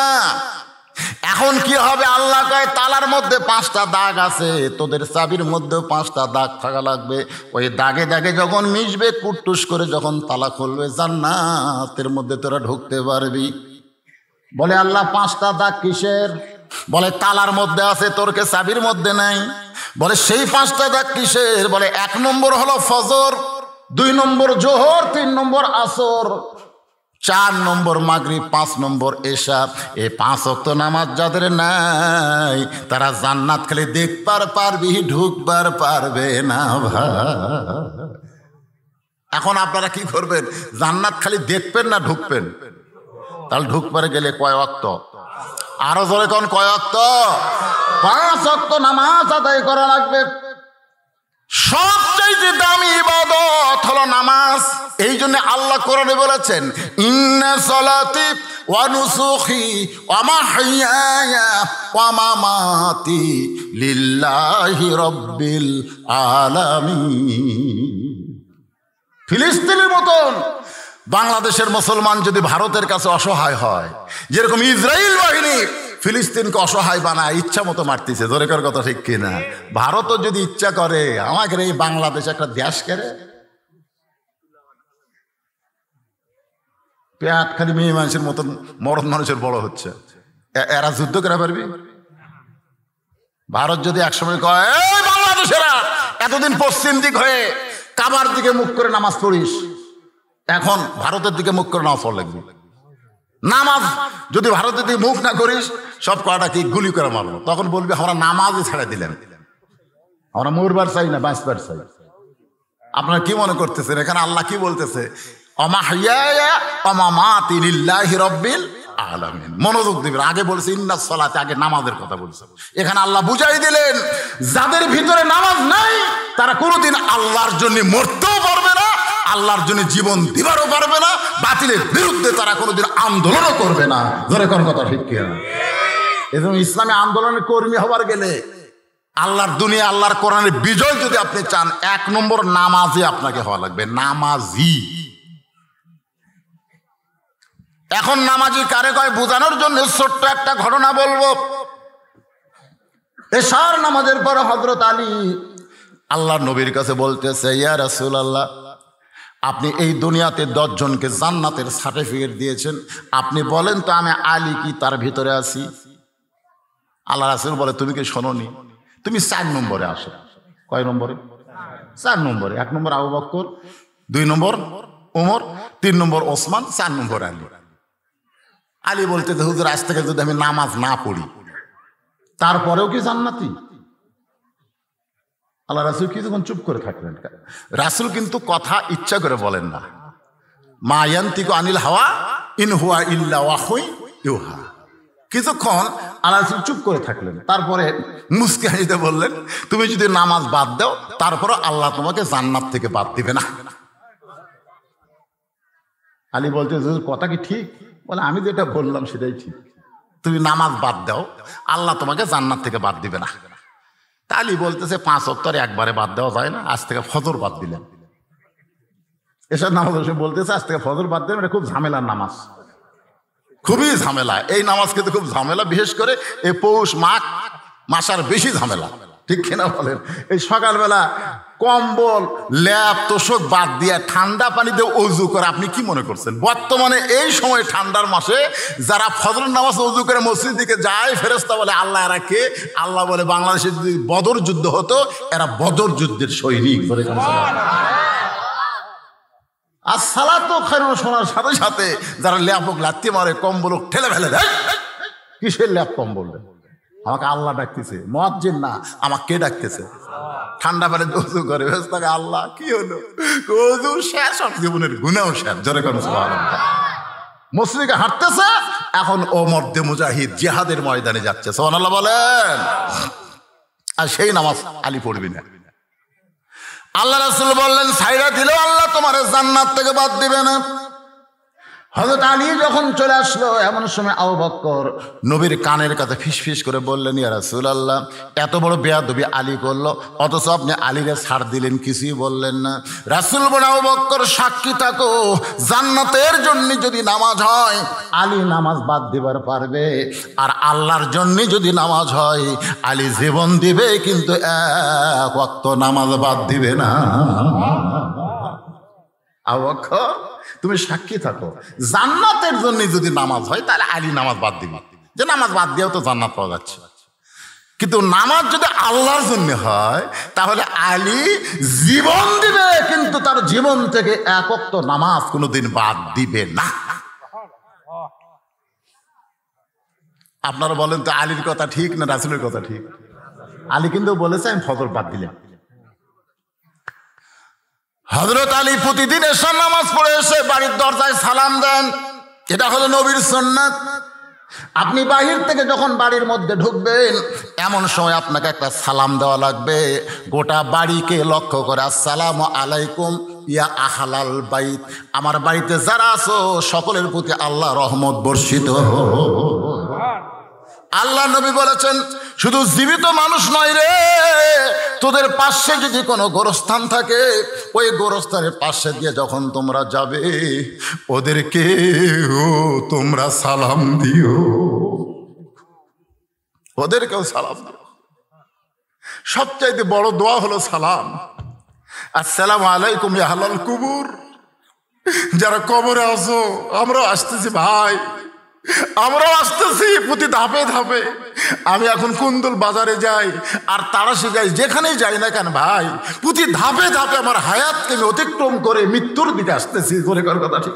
এখন কি হবে? আল্লাহ কয় তালার মধ্যে 5টা দাগ আছে, তোদের চাবির মধ্যেও 5টা দাগ থাকা লাগবে। ওই দাগে দাগে যখন মিশবে, কুট্টুস করে যখন তালা খুলবে, জান্নাতের মধ্যে তোরা ঢুকতে পারবি। বলে আল্লাহ 5টা দাগ কিসের? বলে তালার মধ্যে আছে, তোরকে চাবির মধ্যে নাই। বলে সেই 5টা দাগ কিসের? বলে 1 নম্বর হলো ফজর, 2 নম্বর জোহর, 3 নম্বর আসর, 4 নম্বর মাগরিব, 5 নম্বর এশা। এই 5 ওয়াক্ত নামাজ যাদের নাই, তারা জান্নাত খালি দেখবার পারবি, ঢুকবার পারবে না ভাই। এখন আপনারা কি করবেন? জান্নাত খালি দেখবেন না ঢুকবেন? তাহলে ঢুকবারে গেলে কয় ওয়াক্ত? আরো জোরে কোন, কয় ওয়াক্ত? 5 ওয়াক্ত নামাজ আদায় করা লাগবে। সবচেয়ে দামি ইবাদত হলো নামাজ। এই জন্য আল্লাহ কোরআনে বলেছেন, ইন্না সালাতি ওয়া নুসুখি ওয়া মাহইয়ায়া ওয়া মামাতি লিল্লাহি রাব্বিল আলামিন। ফিলিস্তিনের মতন বাংলাদেশের মুসলমান যদি ভারতের কাছে অসহায় হয়, যেরকম ইসরায়েল বাহিনী ফিলিস্তিনকে অসহায় বানায়, ইচ্ছা মতো মারতেছে, জোরেকার কথা ঠিক কিনা? ভারতও যদি ইচ্ছা করে আমাকে এই বাংলাদেশ একটা দেশ করে, পেট খালি মেয়ে মানুষের মতন মরদ মানুষের বড় হচ্ছে, এরা যুদ্ধ করে পারবি? ভারত যদি একসময় কয়, এই বাংলাদেশেরা এতদিন পশ্চিম দিক হয়ে কাবার দিকে মুখ করে নামাজ পড়িস, এখন ভারতের দিকে মুখ করে নামাজ পড়া লাগবে। নামাজ যদি ভারতের দিকে মুখ না করিস, সব কয়টা কি গুলি করে মারবো। তখন বলবি আমরা নামাজই ছেড়ে দিলেন, আমরা মরবার চাই না, বাঁচবার চাই। আপনারা কি মনে করতেছেন এখানে আল্লাহ কি বলতেছে? অমাহিয়া অমামাতি লিল্লাহি রাব্বিল আলামিন। মনোযোগ দিবেন, আগে বলছে ইন্নাস সালাতে, আগে নামাজের কথা বলছে। এখানে আল্লাহ বুঝাই দিলেন, যাদের ভিতরে নামাজ নাই তারা কোনোদিন আল্লাহর জন্য মরতেও পারবে না, আল্লাহর জন্য জীবন দিবারও পারবে না, বাতিলের বিরুদ্ধে তারা কোনোদিন আন্দোলনও করবে না। ধরে কোন কথা ঠিক কি? এজন্য ইসলামী আন্দোলনের কর্মী হবার গেলে, আল্লাহর দুনিয়া আল্লাহর কোরআনের বিজয় যদি আপনি চান, 1 নম্বর নামাজি আপনাকে হওয়া লাগবে, নামাজি। এখন নামাজি কারে কয় বোঝানোর জন্য ছোট্ট একটা ঘটনা বলবো। এশার নামাজের পর হযরত আলী আল্লাহ নবীর কাছে বলতেছে, ইয়া রাসূলুল্লাহ, আপনি এই দুনিয়াতে 10 জনকে জান্নাতের সার্টিফিকেট দিয়েছেন, আপনি বলেন তো আমি আলী কি তার ভিতরে আছি? আল্লাহ রাসূল বলে, তুমি কি শোনোনি? তুমি 4 নম্বরে আসো। কয় নম্বরে? 4 নম্বরে। 1 নম্বর আবু বকর, 2 নম্বর ওমর, 3 নম্বর ওসমান, 4 নম্বর আলী। আলী বলতে, হুজুর আজ থেকে যদি আমি নামাজ না পড়ি তারপরেও কি জান্নাতি? আল্লাহ রাসূল কিছুক্ষণ চুপ করে থাকলেন। রাসূল কিন্তু কথা ইচ্ছা করে বলেন না। মা ইয়ান্তিকু আনিল হাওয়া ইন হুয়া ইল্লা ওয়াহয়ুন ইউহা। কিছুক্ষণ আল্লাহ রাসূল চুপ করে থাকলেন, তারপরে মুস্কি হাসিতে বললেন, তুমি যদি নামাজ বাদ দাও তারপরে আল্লাহ তোমাকে জান্নাত থেকে বাদ দিবে না। আলী বলতে, হুজুর কথা কি ঠিক? বলে, আমি যেটা বললাম সেটাই ঠিক। তুমি নামাজ বাদ দাও, আল্লাহ তোমাকে জান্নাত থেকে বাদ দিবে না। আলী বলতেছে, 5 ওয়াক্ত একবারে বাদ দেওয়া যায় না, আজ থেকে ফজর বাদ দিলেন। এসব নামাজ বলতেছে, আজ থেকে ফজর বাদ দিলেন। এটা খুব ঝামেলার নামাজ, খুবই ঝামেলা। এই নামাজ কিন্তু খুব ঝামেলা, বিশেষ করে এই পৌষ মাঘ মাসার বেশি ঝামেলা, ঠিক কিনা বলেন? এই সকালবেলা কম্বল ল্যাপ তোষক বাদ দিয়ে ঠান্ডা পানিতে ওযু করে, আপনি কি মনে করছেন বর্তমানে এই সময় ঠান্ডার মাসে যারা ফজরের নামাজ ওযু করে মসজিদ দিকে যায়, ফেরেশতা বলে আল্লাহ এরা কে? আল্লাহ বলে বাংলাদেশে যদি বদর যুদ্ধ হতো এরা বদর যুদ্ধের সৈনিক। আর সালাতো খায়রুন শোনার সাথে সাথে যারা ল্যাপক লাত্তি মারে, কম্বল ঠেলে ফেলে দেয়। কিসের ল্যাপ কম্বল? আমাকে আল্লাহ ডাকতেছে, মুয়াজ্জিন না, আমাকে কে ডাকতেছে? ঠান্ডা পানি ওযু করে, বেস্তাকে আল্লাহ কি হলো? ওযু শেষ, সব জীবনের গুনাহ শেষ। জোরে করুন সুবহানাল্লাহ। মসজিদে হাঁটতেছে, এখন ও মর্দে মুজাহিদ জিহাদের ময়দানে যাচ্ছে। সুবহানাল্লাহ বলেন। আর সেই নামাজ আলী পড়বি না। আল্লাহ রাসূল বললেন, ছাইরা দিলেও আল্লাহ তোমার জান্নাত থেকে বাদ দিবে না। হযরত আলী যখন চলে আসলো, এমন সময় আবু বকর নবীর কানের কাছে ফিসফিস করে বললেন, ইয়া রাসূলুল্লাহ, এত বড় বেয়াদবি আলী করলো, অথচ আপনি আলীরে ছাড় দিলেন, কিছুই বললেন না। রাসূল বলেন, আবু বকর সাক্ষী থাকো, জান্নাতের জন্য যদি নামাজ হয় আলী নামাজ বাদ দিবার পারবে, আর আল্লাহর জন্য যদি নামাজ হয় আলী জীবন দিবে, কিন্তু 1 ওয়াক্ত নামাজ বাদ দিবে না। আবু বকর তুমি সাক্ষী থাকো, জান্নাতের জন্য যদি নামাজ হয় তাহলে আলী নামাজ বাদ দিবে, যে নামাজ বাদ দিয়েও তো জান্নাত পাওয়া যাচ্ছে। কিন্তু নামাজ যদি আল্লাহর জন্য হয় তাহলে আলী জীবন দিবে, কিন্তু তার জীবন থেকে 1 ওয়াক্ত নামাজ কোনোদিন বাদ দিবে না। আপনারা বলেন তো, আলীর কথা ঠিক না রাসূলের কথা ঠিক? আলী কিন্তু বলেছে আমি ফজর বাদ দিলাম। হযরত আলী প্রতিদিন এশার নামাজ পড়ে এসে বাড়ির দরজায় সালাম দেন, এটা হলো নবীর সুন্নাত। আপনি বাহির থেকে যখন বাড়ির মধ্যে ঢুকবেন এমন সময় আপনাকে একটা সালাম দেওয়া লাগবে, গোটা বাড়িকে লক্ষ্য করে, আসসালামু আলাইকুম ইয়া আহলাল বাইত, আমার বাড়িতে যারা আছো সকলের প্রতি আল্লাহ রহমত বর্ষিত। আল্লাহ নবী বলেছেন, শুধু জীবিত মানুষ নয় রে, তোদের পাশে যদি কোনো গোরস্থান থাকে ওই গোরস্থানের পাশে দিয়ে যখন তোমরা যাবে ওদেরকে তোমরা সালাম দিও, ওদেরকেও সালাম দিও। সবচাইতে বড় দোয়া হলো সালাম। আসসালামু আলাইকুম ইয়া আহলাল কুবুর, যারা কবরে আছো, আমরাও আসতেছি ভাই, আমরাও আসতেছি প্রতি ধাপে ধাপে। আমি এখন কুন্দুল বাজারে যাই আর তারাশি যাই, যেখানেই যাই না কেন ভাই, প্রতি ধাপে ধাপে আমার হায়াতকে আমি অতিক্রম করে মৃত্যুর দিকে আসতেছি। করে কর কথা ঠিক।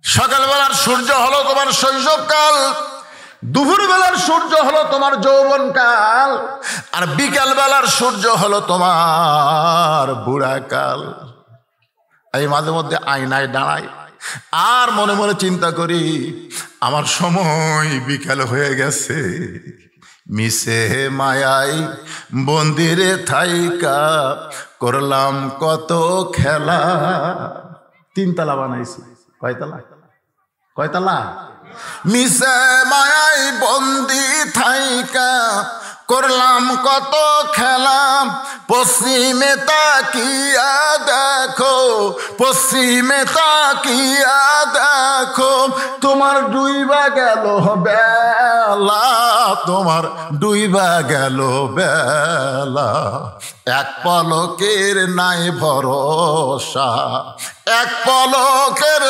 সকালবেলার সূর্য হলো তোমার শৈশবকাল, দুপুর বেলার সূর্য হলো তোমার যৌবনকাল, আর বিকাল বেলার সূর্য হলো তোমার বুড়াকাল। এই মাঝে মধ্যে আয়নায় দাঁড়াই আর মনে মনে চিন্তা করি, আমার সময় বিকাল হয়ে গেছে, মিশে মায়াই বন্দিরে থাইকা করলাম কত খেলা। 3 তলা বানাইছি, কয়তলা? কয়তলা? মিশে মায়াই বন্দি থাইকা করলাম কত খেলা, পশ্চিমে তাকিয়া দেখো, পশ্চিমে তাকিয়া দেখো, তোমার ডুইবা গেল বেলা, তোমার ডুইবা গেল বেলা। এক পলকের নাই ভরসা, এক পলকের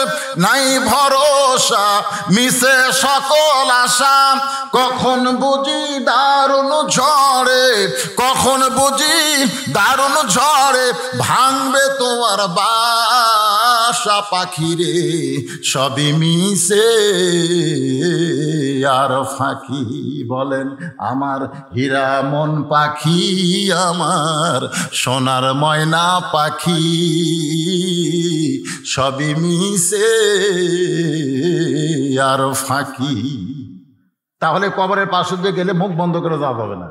নাই ভরসা, মিশে সকল আশা, কখন বুঝি দারুণ ঝড়ে, কখন বুঝি দারুণ ঝড়ে ভাঙবে তোমার বাসা। পাখিরে সবই মিশে আর ফাঁকি, বলেন আমার হীরা মন পাখি, আমার সোনার ময়না পাখি, সবই মিশে আর ফাঁকি। তাহলে কবরের পাশে দিয়ে গেলে মুখ বন্ধ করে যাওয়া যাবে না,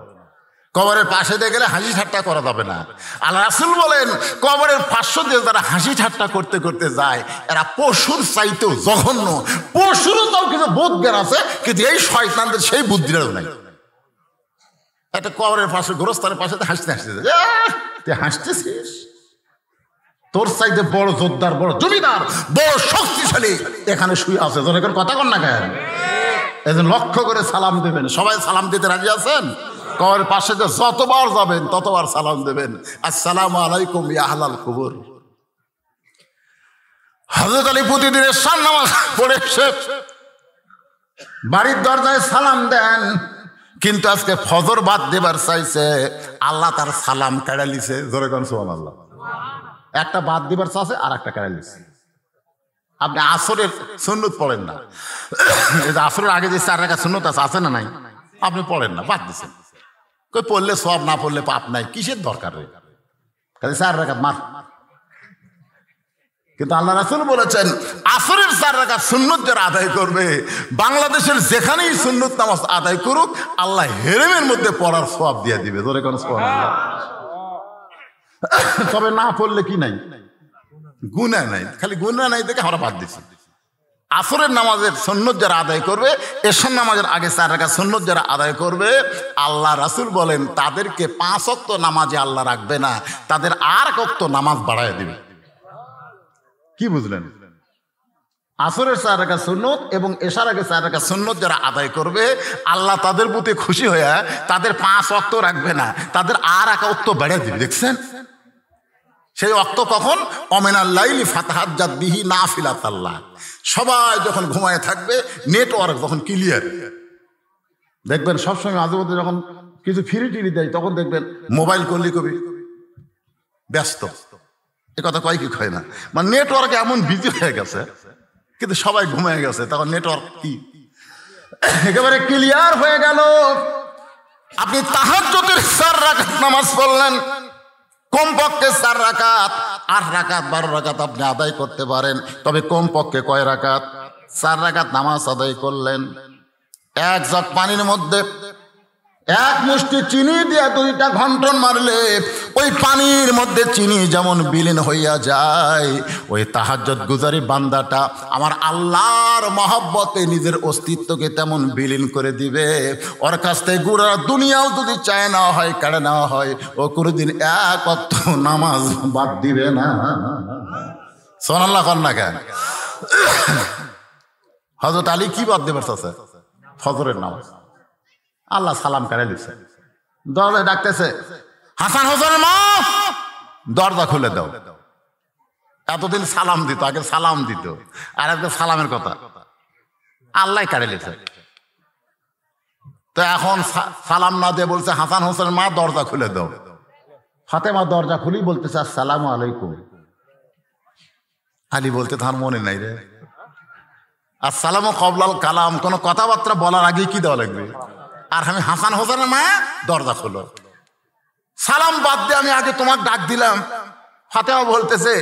কবরের পাশে দিয়ে গেলে হাসি ঠাট্টা করা যাবে না। আল্লাহ রাসূল বলেন কবরের পাশে দিয়ে যারা হাসি ঠাট্টা করতে করতে যায় এরা পশুর চাইতেও জঘন্য। পশুরও তাও কিছু বোধ জ্ঞান আছে, কিন্তু এই শয়তানদের সেই বুদ্ধিটাও নাই। একটা কবরের পাশে গোরস্থানের পাশে হাসতে হাসতে তুই হাসতেছিস, তোর চাইতে বড় যোদ্ধার, বড় জমিদার, বড় শক্তিশালী এখানে শুয়ে আছে, তোর এখন কথা কর না কেন? এজন লক্ষ্য করে সালাম দেবেন। সবাই সালাম দিতে রাজি আছেন? কবরের পাশে যে যতবার যাবেন ততবার সালাম দেবেন, আসসালামু আলাইকুম ইয়া আহলাল কুবুর। হযরত আলী প্রতিদিন এশার নামাজ পড়ে এসে বাড়ির দরজায় সালাম দেন, কিন্তু আজকে ফজর বাদ দেবার চাইছে, আল্লাহ তার সালাম কেড়ে লিছে। জোরে কোন সুবহানাল্লাহ। একটা বাদ দিবার চাইছে আর একটা কেড়ে লিছে। আপনি আসরের সুন্নত পড়েন না, এই যে আসরের আগে যে 4 রাকাত সুন্নত আছে না নাই, আপনি পড়েন না, বাদ দিচ্ছেন। কই পড়লে সব, না পড়লে পাপ নাই, কিসের দরকার রে? খালি 4 রাকাত মার। কিন্তু আল্লাহ রাসূল বলেছেন আসরের 4 রাকাত সুন্নত যারা আদায় করবে, বাংলাদেশের যেখানেই সুন্নত নামাজ আদায় করুক, আল্লাহ হেরেমের মধ্যে পড়ার সওয়াব দিয়ে দিবে। ধরে কোন সুবহানাল্লাহ। তবে না পড়লে কি নাই? গুনাহ নাই। খালি গুনাহ নাই দেখে আমরা বাদ দিচ্ছি। আসরের নামাজের সুন্নত যারা আদায় করবে, এশার নামাজের আগে 4 রাকাত সুন্নত যারা আদায় করবে, আল্লাহ রাসূল বলেন তাদেরকে 5 ওয়াক্ত নামাজে আল্লাহ রাখবে না, তাদের আর এক ওয়াক্ত নামাজ বাড়ায় দিবে। কি বুঝলেন? আসরের 4 রাকাত সুন্নত এবং এশার আগে 4 রাকাত সুন্নত যারা আদায় করবে, আল্লাহ তাদের প্রতি খুশি হয়ে তাদের 5 ওয়াক্ত রাখবে না, তাদের আর এক ওয়াক্ত বাড়ায় দিবে। দেখছেন? সেই ওয়াক্ত কখন? অমিনাল লাইলি ফাতাহাজ্জাত বিহি নাফিলাতাল্লাহ। সবাই যখন ঘুমায় থাকবে, নেটওয়ার্ক যখন ক্লিয়ার, দেখবেন সবসময় আজেবাজে যখন কিছু ফ্রি টিরি দেয় তখন দেখবেন মোবাইল করলে কবি ব্যস্ত। এ কথা কয় কি কয় না, মানে নেটওয়ার্ক এমন বিজি হয়ে গেছে, কিন্তু সবাই ঘুমিয়ে গেছে, তখন নেটওয়ার্ক কি একেবারে ক্লিয়ার হয়ে গেল। আপনি তাহাজ্জুদের 4 রাকাত নামাজ পড়লেন, কমপক্ষে 4 রাকাত, 8 রাকাত 12 রাকাত আপনি আদায় করতে পারেন, তবে কমপক্ষে কয় রাকাত? 4 রাকাত নামাজ আদায় করলেন। 1 জগ পানির মধ্যে 1 মুষ্টি চিনি দিয়ে 2টা ঘন্টন মারলে ওই পানির মধ্যে চিনি যেমন বিলীন হইয়া যায়, ওই তাহাজ্জুদ গুজারি বান্দাটা আমার আল্লাহর মহব্বতে নিজের অস্তিত্বকে তেমন বিলীন করে দিবে। ওর কাছ থেকে গুড়া দুনিয়াও যদি চায় নেওয়া হয়, কেড়ে নেওয়া হয়, ও কোনোদিন 1 ওয়াক্ত নামাজ বাদ দিবে না। সুবহানাল্লাহ কর না কেন? হযরত আলী কি বাদ দেবার চাচ্ছে? ফজরের নামাজ। আল্লাহ সালাম কেড়ে দিচ্ছে, দরজায় ডাকতেছে, হাসান হোসেনের মা দরজা খুলে দাও। এতদিন সালাম দিত, আগে সালাম দিত, আর আজকে সালামের কথা আল্লাহ কেড়ে দিচ্ছে। তো এখন সালাম না দিয়ে বলছে হাসান হোসেনের মা দরজা খুলে দাও। ফাতেমা দরজা খুলি বলতেছে আসসালামু আলাইকুম। আলী বলতে তার মনে নাই রে, আসসালামু কবলাল কালাম, কোনো কথাবার্তা বলার আগে কি দেওয়া লাগবে? আর আমি হাসান হোসেনের মা দরজা খুলো, সালাম বাদ দিয়ে আমি আগে তোমার ডাক দিলাম। ফাতেমা বলতেছে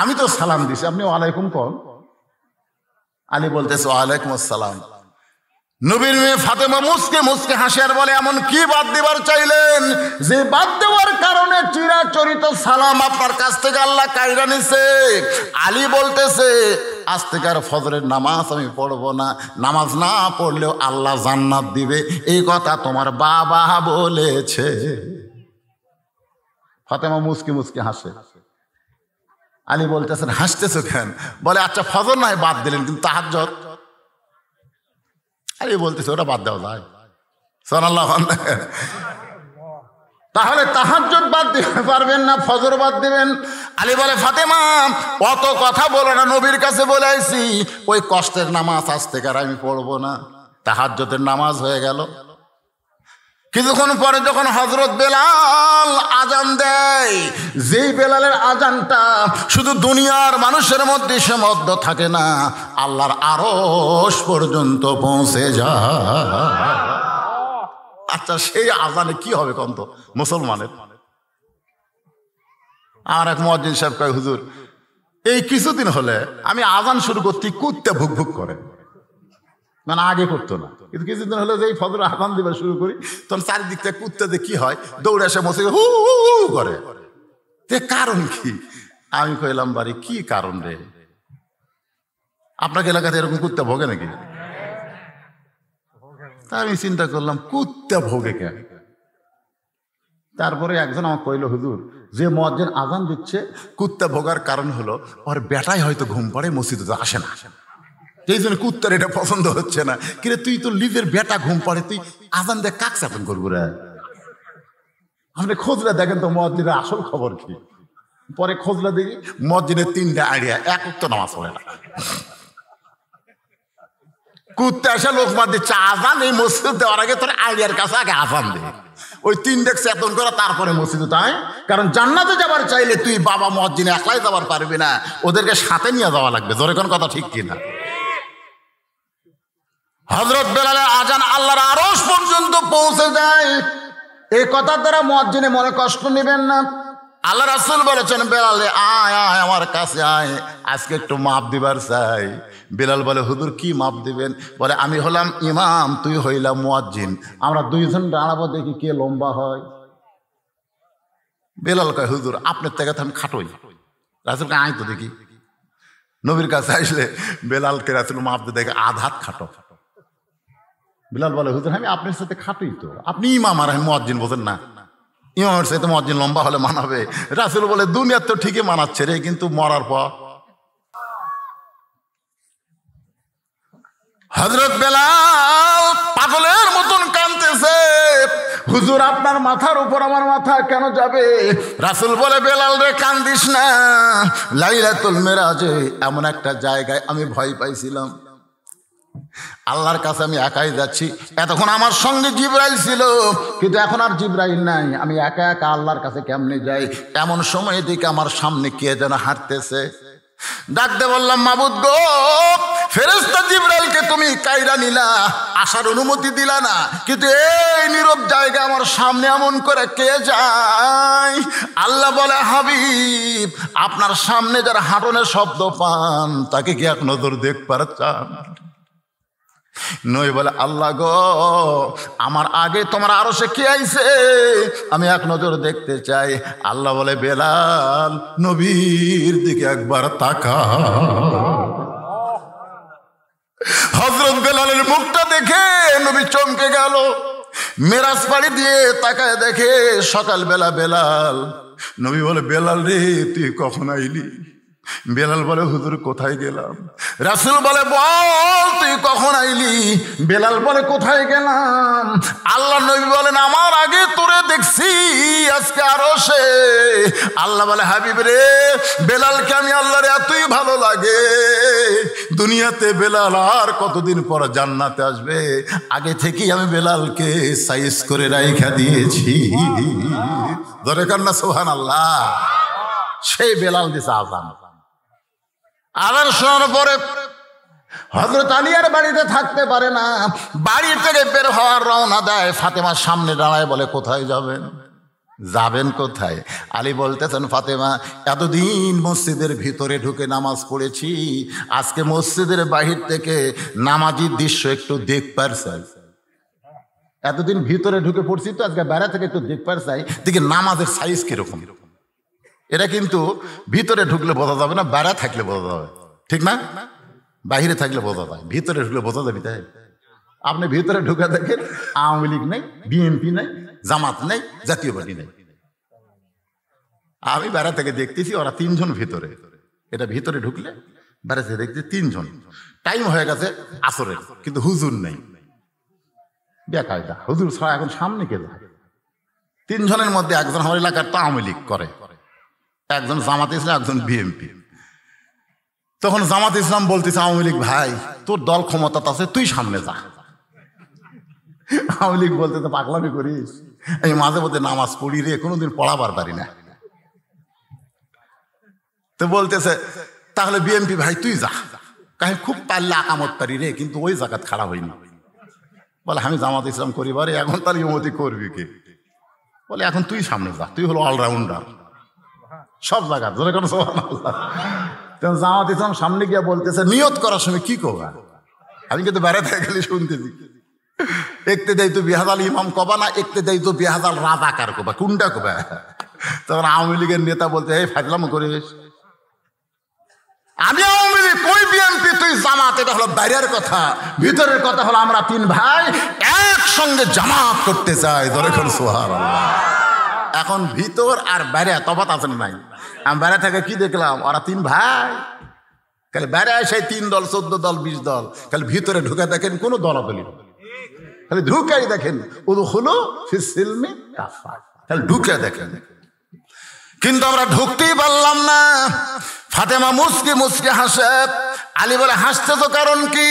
আমি তো সালাম দিছি, আপনি ওয়ালাইকুম কোন? আলী বলতেছে ওয়ালাইকুম আসসালাম। নবীর মেয়ে ফাতেমা মুসকে মুসকে হাসি আর বলে এমন কি বাদ দেবার চাইলেন যে বাদ দেওয়ার কারণে চিরাচরিত সালাম আপনার কাছ থেকে আল্লাহ কাইরা নিছে? আলী বলতেছে আজ থেকে আর ফজরের নামাজ আমি পড়বো না, নামাজ না পড়লেও আল্লাহ জান্নাত দিবে, এই কথা তোমার বাবা বলেছে। ফাতেমা মুচকি মুচকি হাসে। আলী বলতেছেন হাসতেছো কেন? বলে আচ্ছা ফজর নয় বাদ দিলেন, কিন্তু তাহাজ্জুদ? আলী বলতেছে ওটা বাদ দেওয়া যায়। সুবহানাল্লাহ। তাহলে তাহাজ্জুদ বাদ দিতে পারবেন না, ফজর বাদ দিবেন? আলী বলে ফাতেমা অত কথা বলো না, নবীর কাছে বলে আইছি ওই কষ্টের নামাজ আজ থেকে আর আমি পড়বো না। তাহাজ্জুদের নামাজ হয়ে গেল। কিছুক্ষণ পরে যখন হযরত বেলাল আজান দেয়, যেই বেলালের আজানটা শুধু দুনিয়ার মানুষের মধ্যে সীমাবদ্ধ থাকে না, আল্লাহর আরশ পর্যন্ত পৌঁছে যায়। আচ্ছা সেই আজানে কি হবে কন্ত মুসলমানের? আমার এক মুয়াজ্জিন সাহেব কয় হুজুর এই কিছুদিন হলে আমি আজান শুরু করতে কুত্তে ভুক ভুক করে, মানে আগে করতো না, কিন্তু কিছুদিন হলে যেই ফজর আজান দিবা শুরু করি তখন চারিদিক থেকে কুত্তাতে কি হয় দৌড়ে এসে মসজিদে হু হু করে। তে কারণ কি? আমি কইলাম বাড়ি কি কারণ রে? আপনাকে এলাকাতে এরকম কুত্তা ভোগে নাকি? তা আমি চিন্তা করলাম কুত্তা ভোগে কেন? তারপরে একজন আমাকে কইল হুজুর যে মুয়াজ্জিন আজান দিচ্ছে কুত্তা ভোগার কারণ হলো ওর বেটাই হয়তো ঘুম পড়ে মসজিদে তো আসে না, এই জন্য কুত্তার এটা পছন্দ হচ্ছে না। কিন্তু তুই তো নিজের বেটা ঘুম পড়ে, তুই আজান দিয়ে কাক চাপন করবো রে? আপনি খোঁজলে দেখেন তো মুয়াজ্জিনের আসল খবর কি। পরে খোঁজলে দেখি মুয়াজ্জিনের 3টা আইডিয়া, এক উক্ত নামাজ পড়ে না। কুত্তা এসে লোক মার দিচ্ছে আজান, এই মসজিদ দেওয়ার আগে তোর আইডিয়ার কাছে আগে আজান দে, ওই 3 ডেক চেতন করা তারপরে মসজিদে তাই। কারণ জান্নাতে যাবার চাইলে তুই বাবা মুয়াজ্জিনে একলাই যাবার পারবি না, ওদেরকে সাথে নিয়ে যাওয়া লাগবে। জোরে কোন কথা ঠিক কিনা? হযরত বেলালের আজান আল্লাহর আরশ পর্যন্ত পৌঁছে যায়, এই কথার দ্বারা মুয়াজ্জিনে মনে কষ্ট নেবেন না। আল্লাহ রাসূল বলেছেন বেলালে আয় আয় আমার কাছে আয়, আজকে একটু মাপ দিবার চাই। বেলাল বলে হুজুর কি মাপ দিবেন? বলে আমি হলাম ইমাম, তুই হইলাম মুয়াজ্জিন, আমরা দুইজন দাঁড়াবো দেখি কে লম্বা হয়। বেলাল কয় হুজুর আপনার থেকে তো আমি খাটোই। রাসূলকে আয় তো দেখি। নবীর কাছে আসলে বেলালকে রাসূল মাপ দিয়ে দেখে আধাত খাটো। বেলাল বলে হুজুর আমি আপনার সাথে খাটোই তো, আপনি ইমাম আর আমি মুয়াজ্জিন, বোঝেন না? ইমামের সাথে মুয়াজ্জিন লম্বা হলে মানাবে। রাসূল বলে দুনিয়ার তো ঠিকই মানাচ্ছে রে, কিন্তু মরার পর। হযরত বেলাল পাগলের মতন কাঁদতেছে, হুজুর আপনার মাথার উপর আমার মাথা কেন যাবে? রাসূল বলে বেলাল রে কান্দিস না, লাইলাতুল মিরাজে এমন একটা জায়গায় আমি ভয় পাইছিলাম, আল্লাহর কাছে আমি একাই যাচ্ছি। এতক্ষণ আমার সঙ্গে জিবরাইল ছিল, কিন্তু এখন আর জিবরাইল নাই, আমি একা একা আল্লাহর কাছে কেমনে যাই? এমন সময় দিকে আমার সামনে কে যেন হাঁটতেছে। ডাকতে বললাম মাবুদ গো, ফেরেশতা জিবরাইলকে তুমি কাইরা নিলা, আসার অনুমতি দিলা না, কিন্তু এই নীরব জায়গা আমার সামনে এমন করে কে যায়? আল্লাহ বলে হাবিব আপনার সামনে যারা হাঁটনের শব্দ পান তাকে কি এক নজর দেখবার চান? নই বলে আল্লাহ গো আমার আগে তোমার আরশে কে আইছে, আমি এক নজর দেখতে চাই। আল্লাহ বলে বেলাল নবীর দিকে একবার তাকা। হযরত বেলালের মুখটা দেখে নবী চমকে গেল। মেরাজ পাড়ি দিয়ে তাকায় দেখে সকালবেলা বেলাল। নবী বলে বেলাল রে তুই কখন আইলি? বেলাল বলে হুজুর কোথায় গেলাম? রাসূল বলে বল তুই কখন আইলি? বেলাল বলে কোথায় গেলাম? আল্লাহ নবী বলেন আমার আগে তোরে দেখছি আজকে আরশে। আল্লাহ বলে হাবিব রে বেলালকে আমি আল্লাহর এতই ভালো লাগে, দুনিয়াতে বেলাল আর কতদিন পর জান্নাতে আসবে, আগে থেকেই আমি বেলালকে সাইজ করে রাইখা দিয়েছি। ধরে কান্না সুবহানাল্লাহ। সেই বেলাল দিছে আযান। আজান শোনার পরে হযরত আলী আর বাড়িতে থাকতে পারে না, বাড়ি থেকে বের হওয়ার রওনা দেয়। ফাতেমার সামনে দাঁড়ায় বলে কোথায় যাবেন? যাবেন কোথায়? আলী বলতেছেন ফাতেমা এতদিন মসজিদের ভিতরে ঢুকে নামাজ পড়েছি, আজকে মসজিদের বাহির থেকে নামাজির দৃশ্য একটু দেখবার চাই। এতদিন ভিতরে ঢুকে পড়ছি তো, আজকে বাইরে থেকে একটু দেখবার চাই দেখি নামাজের সাইজ কিরকম। এটা কিন্তু ভিতরে ঢুকলে বোঝা যাবে না, বাইরে থাকলে বোঝা যাবে, ঠিক না? বাহিরে থাকলে বোঝা যায়, ভিতরে ঢুকলে বোঝা যাবে তাই? আপনি ভিতরে ঢুকে দেখেন আওয়ামী লীগ নেই, বিএনপি নেই, জামাত নেই, জাতীয় পার্টি নেই। আমি বেড়া থেকে দেখতেছি ওরা 3 জন ভিতরে, এটা ভিতরে ঢুকলে বেড়াতে দেখছি 3 জন। টাইম হয়ে গেছে আসরের, কিন্তু হুজুর নেই। বেকায়দা, হুজুর ছাড়া এখন সামনে কে যায়? 3 জনের মধ্যে একজন আমার এলাকার তো আওয়ামী লীগ করে, একজন জামাত ইসলাম, একজন বিএনপি। তখন জামাত ইসলাম বলতেছে আওয়ামী লীগ, ভাই তোর দল ক্ষমতা আছে, তুই সামনে যা। আওয়ামী লীগ বলতেছে পাগলামি করিস, আমি মাঝে মধ্যে নামাজ পড়ি রে, কোনোদিন পড়াবার পারি না। তো বলতেছে তাহলে বিএনপি, ভাই তুই যা, কাহি খুব পারলে আকামত পারি রে, কিন্তু ওই জায়গাত খাড়া হয়নি। বলে আমি জামাত ইসলাম করি বারে, এখন তার ইমতি করবি কে? বলে এখন তুই সামনে যা, তুই হলো অলরাউন্ডার সব জায়গা, ধরে কোনো সুবহানাল্লাহ। জামাত ইসলাম সামনে গিয়ে বলতেছে নিয়ত করার সময় কি করবা? আমি কিন্তু বেড়াতে গেলে শুনতেছি একতে দেয় তো বিহাজাল ইমাম কবা না, একতে দেয় তো বিহাজাল রাজাকার কবা, কোনটা কবা? তখন আওয়ামী লীগের নেতা বলতে এই ফাজলাম করিস, আমি আওয়ামী লীগ, কই বিএনপি, তুই জামাত। এটা হলো বাইরের কথা, ভিতরের কথা হলো আমরা 3 ভাই একসঙ্গে জামাত করতে চাই, ধরে কোন সুবহানাল্লাহ। এখন ভিতর আর বাইরে তফাৎ আছে না নাই? আমি বাইরে থেকে কি দেখলাম, ওরা 3 ভাই, খালি বাইরে সেই 3 দল, 14 দল, 20 দল, খালি ভিতরে ঢুকে দেখেন কোনো দলাদলি, খালি ঢুকেই দেখেন উদখুলু ফিস সিলমি কাফা, খালি ঢুকে দেখেন। কিন্তু আমরা ঢুকতেই পারলাম না। ফাতেমা মুসকি মুসকি হাসে। আলী বলে হাসতে তো কারণ কি?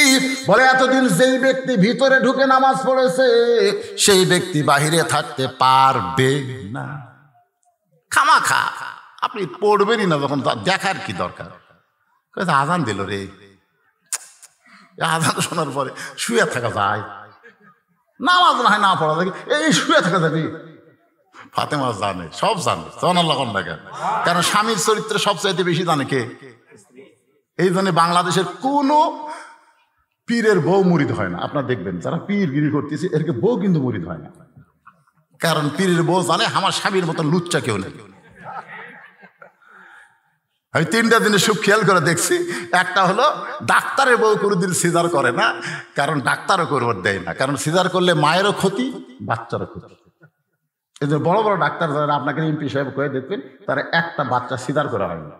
বলে এতদিন যেই ব্যক্তি ভিতরে ঢুকে নামাজ পড়েছে সেই ব্যক্তি বাহিরে থাকতে পারবে না। খামাখা আপনি পড়বেনই না, যখন দেখার কি দরকার? আজান দিল রে, আজান শোনার পরে শুয়ে থাকা যায়, নামাজ না হয় না পড়া যায়, এই শুয়ে থাকা যাবে। ফাতেমা জানে, সব জানে, সুবহানাল্লাহ। কারণ স্বামীর চরিত্রে সবচাইতে বেশি জানে কে? এই জন্য বাংলাদেশের কোনো পীরের বউ মুরিদ হয় না। আপনারা দেখবেন যারা পীরগিরি করতেছে এরকে বউ কিন্তু মুরিদ হয় না, কারণ পীরের বউ জানে আমার স্বামীর মতন লুচ্চা কেউ নেই। আমি 3টা দিনের সুখ খেয়াল করে দেখছি। একটা হলো ডাক্তারের বউ কোনোদিন সিজার করে না, কারণ ডাক্তারও করবার দেয় না, কারণ সিজার করলে মায়েরও ক্ষতি, বাচ্চারও ক্ষতি। এই যে বড় বড় ডাক্তার যারা আপনাকে এমপি সাহেব করে দেখবেন, তারা একটা বাচ্চা সিজার করা হয় না।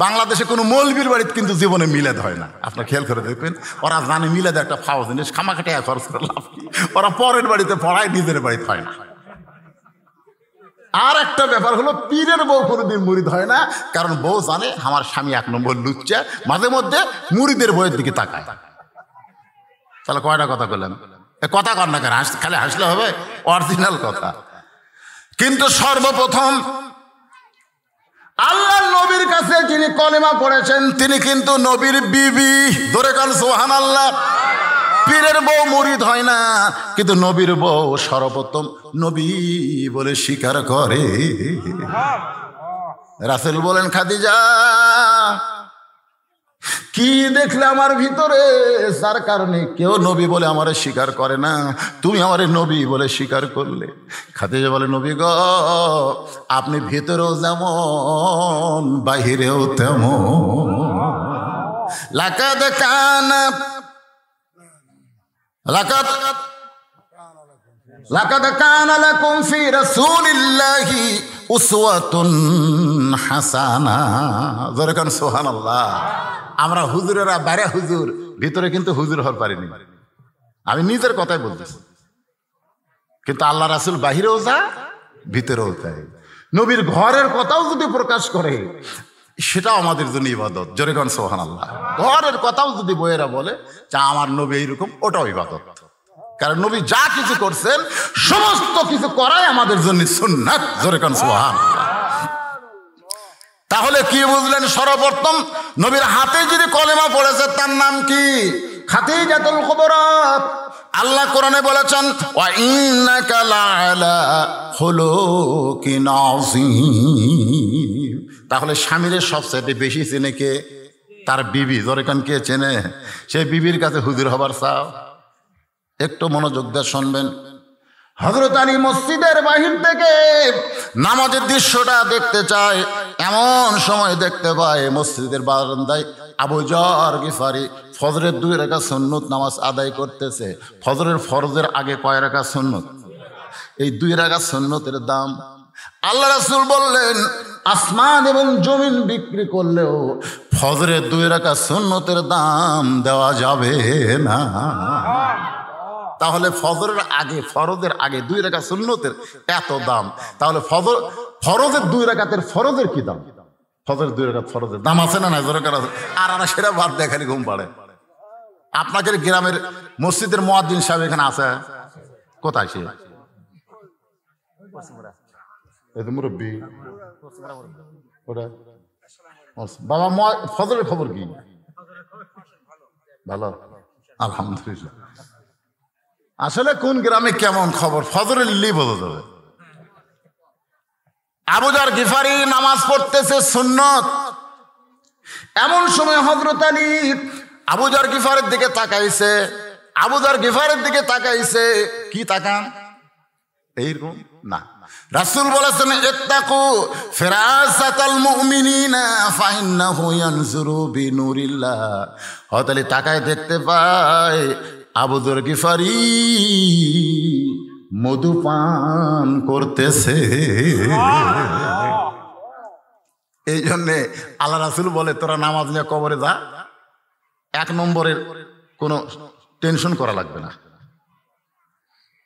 বাংলাদেশে কোনো মৌলবীর বাড়িতে কিন্তু জীবনে মিলাদ হয় না, আপনার খেয়াল করে দেখবেন। ওরা জানে মিলাদ একটা ফাও জিনিস, খামাখাটে খরচ করে লাভ কি? ওরা পরের বাড়িতে পড়ায়, নিজের বাড়িতে হয় না। আর একটা ব্যাপার হলো পীরের বউ কোনোদিন মুরিদ হয় না, কারণ বউ জানে আমার স্বামী 1 নম্বর লুচ্চা, মাঝে মধ্যে মুরিদের বইয়ের দিকে তাকায়। তাহলে কয়টা কথা বললাম? কথা কর না কেন, খালি হাসলে হবে? অরিজিনাল কথা। কিন্তু সর্বপ্রথম আল্লাহ নবীর কাছে যিনি কলেমা পড়েছেন তিনি কিন্তু নবীর বিবি, ধরে কাল সুবহানাল্লাহ। পীরের বউ মুরিদ হয় না, কিন্তু নবীর বউ সর্বপ্রথম নবী বলে স্বীকার করে। রাসূল বলেন খাদিজা কি দেখলে আমার ভিতরে, যার কারণে কেউ নবী বলে আমারে স্বীকার করে না, তুমি আমারে নবী বলে স্বীকার করলে। খাদিজা বলে নবী গো, আপনি ভিতরেও যেমন বাহিরেও তেমন। লাকাদ কানা লাকুম ফি রাসূলিল্লাহি উসওয়াতুন হাসানা। যখন সুবহানাল্লাহ। আমরা হুজুরেরা বাইরে হুজুর, ভিতরে কিন্তু হুজুর হতে পারিনি। আমি নিজের কথাই বলতেছি, কিন্তু আল্লাহ রাসূল বাহিরেও যা ভিতরেও তাই। নবীর ঘরের কথাও যদি প্রকাশ করে সেটাও আমাদের জন্য ইবাদত। জোরে কোন সুবহানাল্লাহ। ঘরের কথাও যদি বইয়েরা বলে যা আমার নবী এইরকম, ওটাও ইবাদত। কারণ নবী যা কিছু করছেন সমস্ত কিছু করাই আমাদের জন্য সুন্নাত। জোরে কোন সুবহানাল্লাহ। তাহলে কি বুঝলেন? সর্বপ্রথম নবীর হাতে যদি কলেমা পড়েছে তার নাম কি? খাদিজাতুল কুবরা। আল্লাহ কোরআনে বলেছেন ওয়া ইন্নাকা লাআলা খুলুকিন আযীম। তাহলে স্বামীর সবচেয়ে বেশি চেনে কে? তার বিবি। জোরেকান কে চেনে? সেই বিবির কাছে হুজুর হবার চাও? একটু মনোযোগ দিয়ে শুনবেন। হযরত আলী মসজিদের বাহির থেকে নামাজের দৃশ্যটা দেখতে চায়, এমন সময় দেখতে পায় মসজিদের বারান্দায় আবু যর গিফারি ফজরের 2 রাকাত সুন্নত নামাজ আদায় করতেছে। ফজরের ফরজের আগে কয় রাকাত সুন্নত? এই 2 রাকাত সুন্নতের দাম আল্লাহ রাসূল বললেন আসমান এবং জমিন বিক্রি করলেও ফজরের 2 রাকাত সুন্নতের দাম দেওয়া যাবে না। তাহলে ফজরের আগে, ফরজের আগে 2 রাকাত সুন্নতের এত দাম, তাহলে ফরজের 2 রাকাতের ফরজের কি দাম? ফজরের 2 রাকাত ফরজের দাম আছে না? আর সেটা বাদ দিয়ে খালি ঘুম পাড়ে। আপনাদের গ্রামের মসজিদের মুয়াজ্জিন সাহেব এখানে আছে? কোথায় সে? মুরব্বী বাবা, ফজরের খবর কি? ভালো, আলহামদুলিল্লাহ। আসলে কোন গ্রামে কেমন খবর ফজরের লিলি বোঝা যাবে। আবু যর গিফারি নামাজ পড়তেছে সুন্নত। এমন সময় হযরত আলী আবু যর গিফারের দিকে তাকাইছে। আবু যর গিফারের দিকে তাকাইছে। কি তাকান? এইরকম না, রাসূল বলেছেন ইত্তাকু ফিরাসাতাল মুমিনিনা ফাইন্নাহু ইয়ানজুরু বিনুরিল্লাহ। হযরত আলী তাকায় দেখতে পায় আবু যর গিফারি মধুপান করতেছে। এই জন্যে আল্লাহ রাসূল বলে তোরা নামাজ নিয়ে কবরে যা, 1 নম্বরের কোনো টেনশন করা লাগবে না।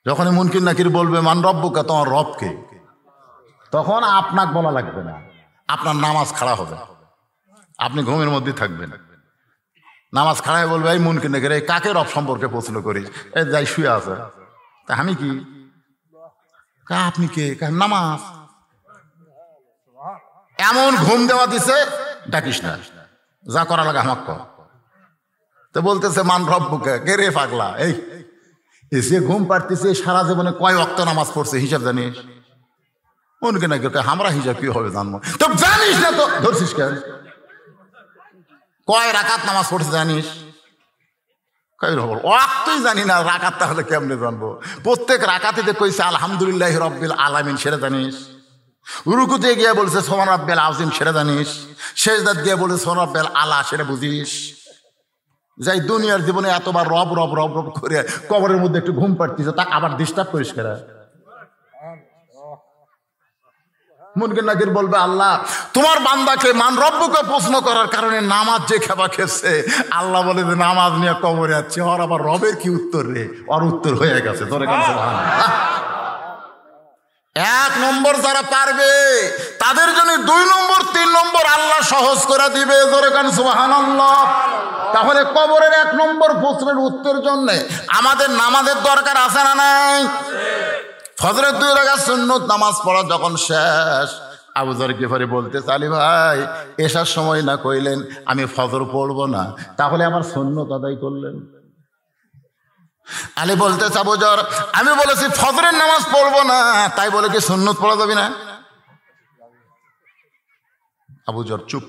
যখনই মুনকির নাকির বলবে মান রব্বুকা, তোমার রবকে, তখন আপনাকে বলা লাগবে না, আপনার নামাজ খাড়া হবে, আপনি ঘুমের মধ্যে থাকবেন। নামাজ খাড়ায় বলবে এই মুনকির নাকির এই কাকে রব সম্পর্কে প্রশ্ন করিস? এই যাই শুয়ে আছে, তা আমি কি? আপনি কে? নামাজ। এমন ঘুম দেওয়া দিছে, ডাকিস না, যা করা লাগে আমাকে কর। তো বলতেছে মান রব্বুকা, কে রে পাগলা? এই এসে ঘুম পাড়তেছে, সারা জীবনে কয় ওয়াক্ত নামাজ পড়ছে হিসাব জানিস? মনকে নাকি আমরা হিসাব কি হবে জানবো? তো জানিস না তো ধরছিস কেন? কয় রাকাত নামাজ পড়ছে জানিস? ওয়াক্তই জানি না, রাকাত তাহলে কেমনে জানবো? প্রত্যেক রাকাতে কইছে আলহামদুলিল্লাহ রাব্বিল আলামিন, সেটা জানিস? রুকুতে গিয়ে বলছে সুবহান রাব্বিল আযীম, সেটা জানিস? সেজদাত গিয়ে বলছে সুবহান রাব্বিল আলা, সেটা বুঝিস? যাই দুনিয়ার জীবনে এতবার রব রব রব রব করে কবরের মধ্যে একটু ঘুম পাড়তিছে, তা আবার ডিস্টার্ব করিস কেন? মুনকির নাকির বলবে আল্লাহ তোমার বান্দাকে মান রব্বুকে প্রশ্ন করার কারণে নামাজ যে খেবা খেয়েছে, আল্লাহ বলে যে নামাজ নিয়ে কবরে যাচ্ছে, ওর আবার রবের কি উত্তর রে? ওর উত্তর হয়ে গেছে। তোরে কাছে 1 নম্বর যারা পারবে তাদের জন্য 2 নম্বর 3 নম্বর আল্লাহ সহজ করে দিবে। জোরে কান সুবহানাল্লাহ। তাহলে কবরের 1 নম্বর প্রশ্নের উত্তর জন্য আমাদের নামাজের দরকার আছে না নাই? ফজরের 2 রাকাত সুন্নত নামাজ পড়া যখন শেষ, আবু যর গিফারি বলতে আলী ভাই এসার সময় না কইলেন আমি ফজর পড়বো না, তাহলে আমার সুন্নত আদায় করলেন? আলী বলতে আবু যর আমি বলেছি ফজরের নামাজ পড়বো না, তাই বলে কি সুন্নত পড়া যাবে না? আবু যর চুপ।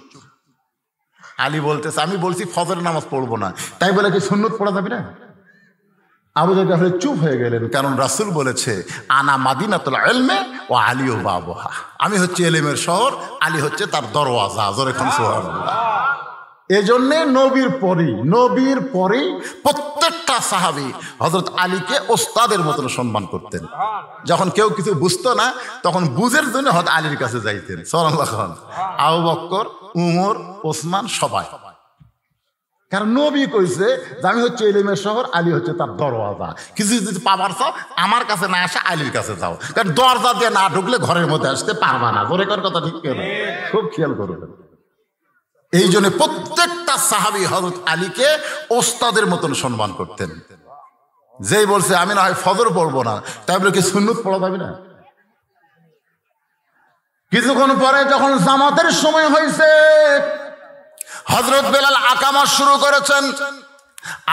আলী বলতেছে আমি বলছি ফজরের নামাজ পড়বো না, তাই বলে কি সুন্নত পড়া যাবে না? আবু যর গিফারি চুপ হয়ে গেলেন, কারণ রাসূল বলেছে আনা মাদিনাতুল ইলমি ওয়া আলিউ বাবুহা, আমি হচ্ছে ইলমের শহর, আলী হচ্ছে তার দরওয়াজা। জোরে খান সুবহানাল্লাহ। এজন্য নবীর পরেই প্রত্যেকটা সাহাবী হযরত আলীকে ওস্তাদের মতন সম্মান করতেন। যখন কেউ কিছু বুঝতো না তখন বুঝের জন্য হযরত আলীর কাছে যাইতেন। সুবহানাল্লাহ। আবু বকর, উমর, ওসমান সবাই, কারণ নবী কইছে যে আমি হচ্ছে ইলমের শহর, আলী হচ্ছে তার দরওয়াজা। কিছু যদি পাবার চাও আমার কাছে না আসে আলীর কাছে যাও, কারণ দরজা দিয়ে না ঢুকলে ঘরের মধ্যে আসতে পারবা না। জোরে কর কথা ঠিক কেন? খুব খেয়াল করবেন। এই জন্য প্রত্যেকটা সাহাবী হযরত আলীকে ওস্তাদের মতন সম্মান করতেন। যেই বলছে আমি না হয় ফজর পড়বো না, তাই বলে কি সুন্নত পড়া যাবে না? কিছুক্ষণ পরে যখন জামাতের সময় হয়েছে, হযরত বেলাল আকামত শুরু করেছেন।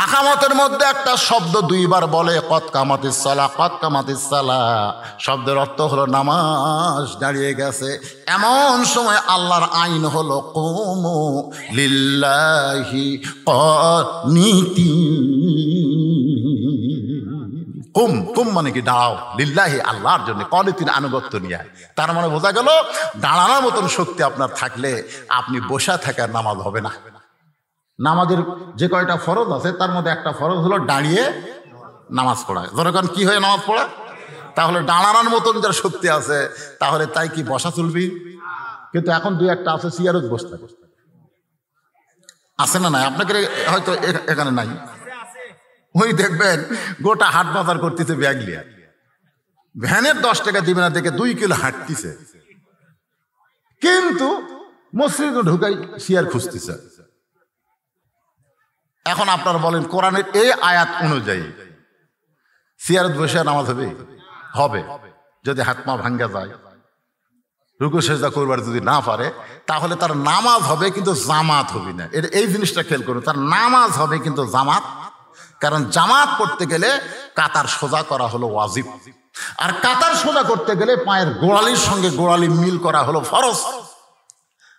আকামতের মধ্যে একটা শব্দ 2 বার বলে কদ কামাতিস সালাহ, কদ কামাতিস সালাহ। শব্দের অর্থ হলো নামাজ দাঁড়িয়ে গেছে। এমন সময় আল্লাহর আইন হলো কুমু লিল্লাহি কুম কুম মানে কি দাও, লিল্লাহি আল্লাহর জন্য, কনিতিন আনুগত্য নিয়ে। তার মানে বোঝা গেল দাঁড়ানোর মতন শক্তি আপনার থাকলে আপনি বসে থাকার নামাজ হবে না। নামাজের যে কয়টা ফরজ আছে তার মধ্যে একটা ফরজ হলো দাঁড়িয়ে নামাজ পড়া। যখন কি হয় নামাজ পড়া? তাহলে দাঁড়ানোর মতন যার শক্তি আছে তাহলে তাই কি বসা চলবি? কিন্তু এখন দুই একটা আছে চেয়ারত বসতে আছে না নাই? আপনাকে হয়তো এখানে নাই। ওই দেখবেন গোটা হাট বাজার করতেছে ব্যাগ লিয়া, ভ্যানের 10 টাকা দিবে না দেখে 2 কিলো হাঁটতেছে, কিন্তু মসজিদে ঢুকাই চেয়ার খুঁজতেছে। এখন আপনারা বলেন কোরআনের এই আয়াত অনুযায়ী চেয়ারত বসে নামাজ হবে? হবে যদি হাত পা ভাঙ্গা যায়, রুকু সেজদা করবার যদি না পারে, তাহলে তার নামাজ হবে কিন্তু জামাত হবে না। এই জিনিসটা খেয়াল করুন, তার নামাজ হবে কিন্তু জামাত, কারণ জামাত করতে গেলে কাতার সোজা করা হলো ওয়াজিব, আর কাতার সোজা করতে গেলে পায়ের গোড়ালির সঙ্গে গোড়ালি মিল করা হলো ফরজ।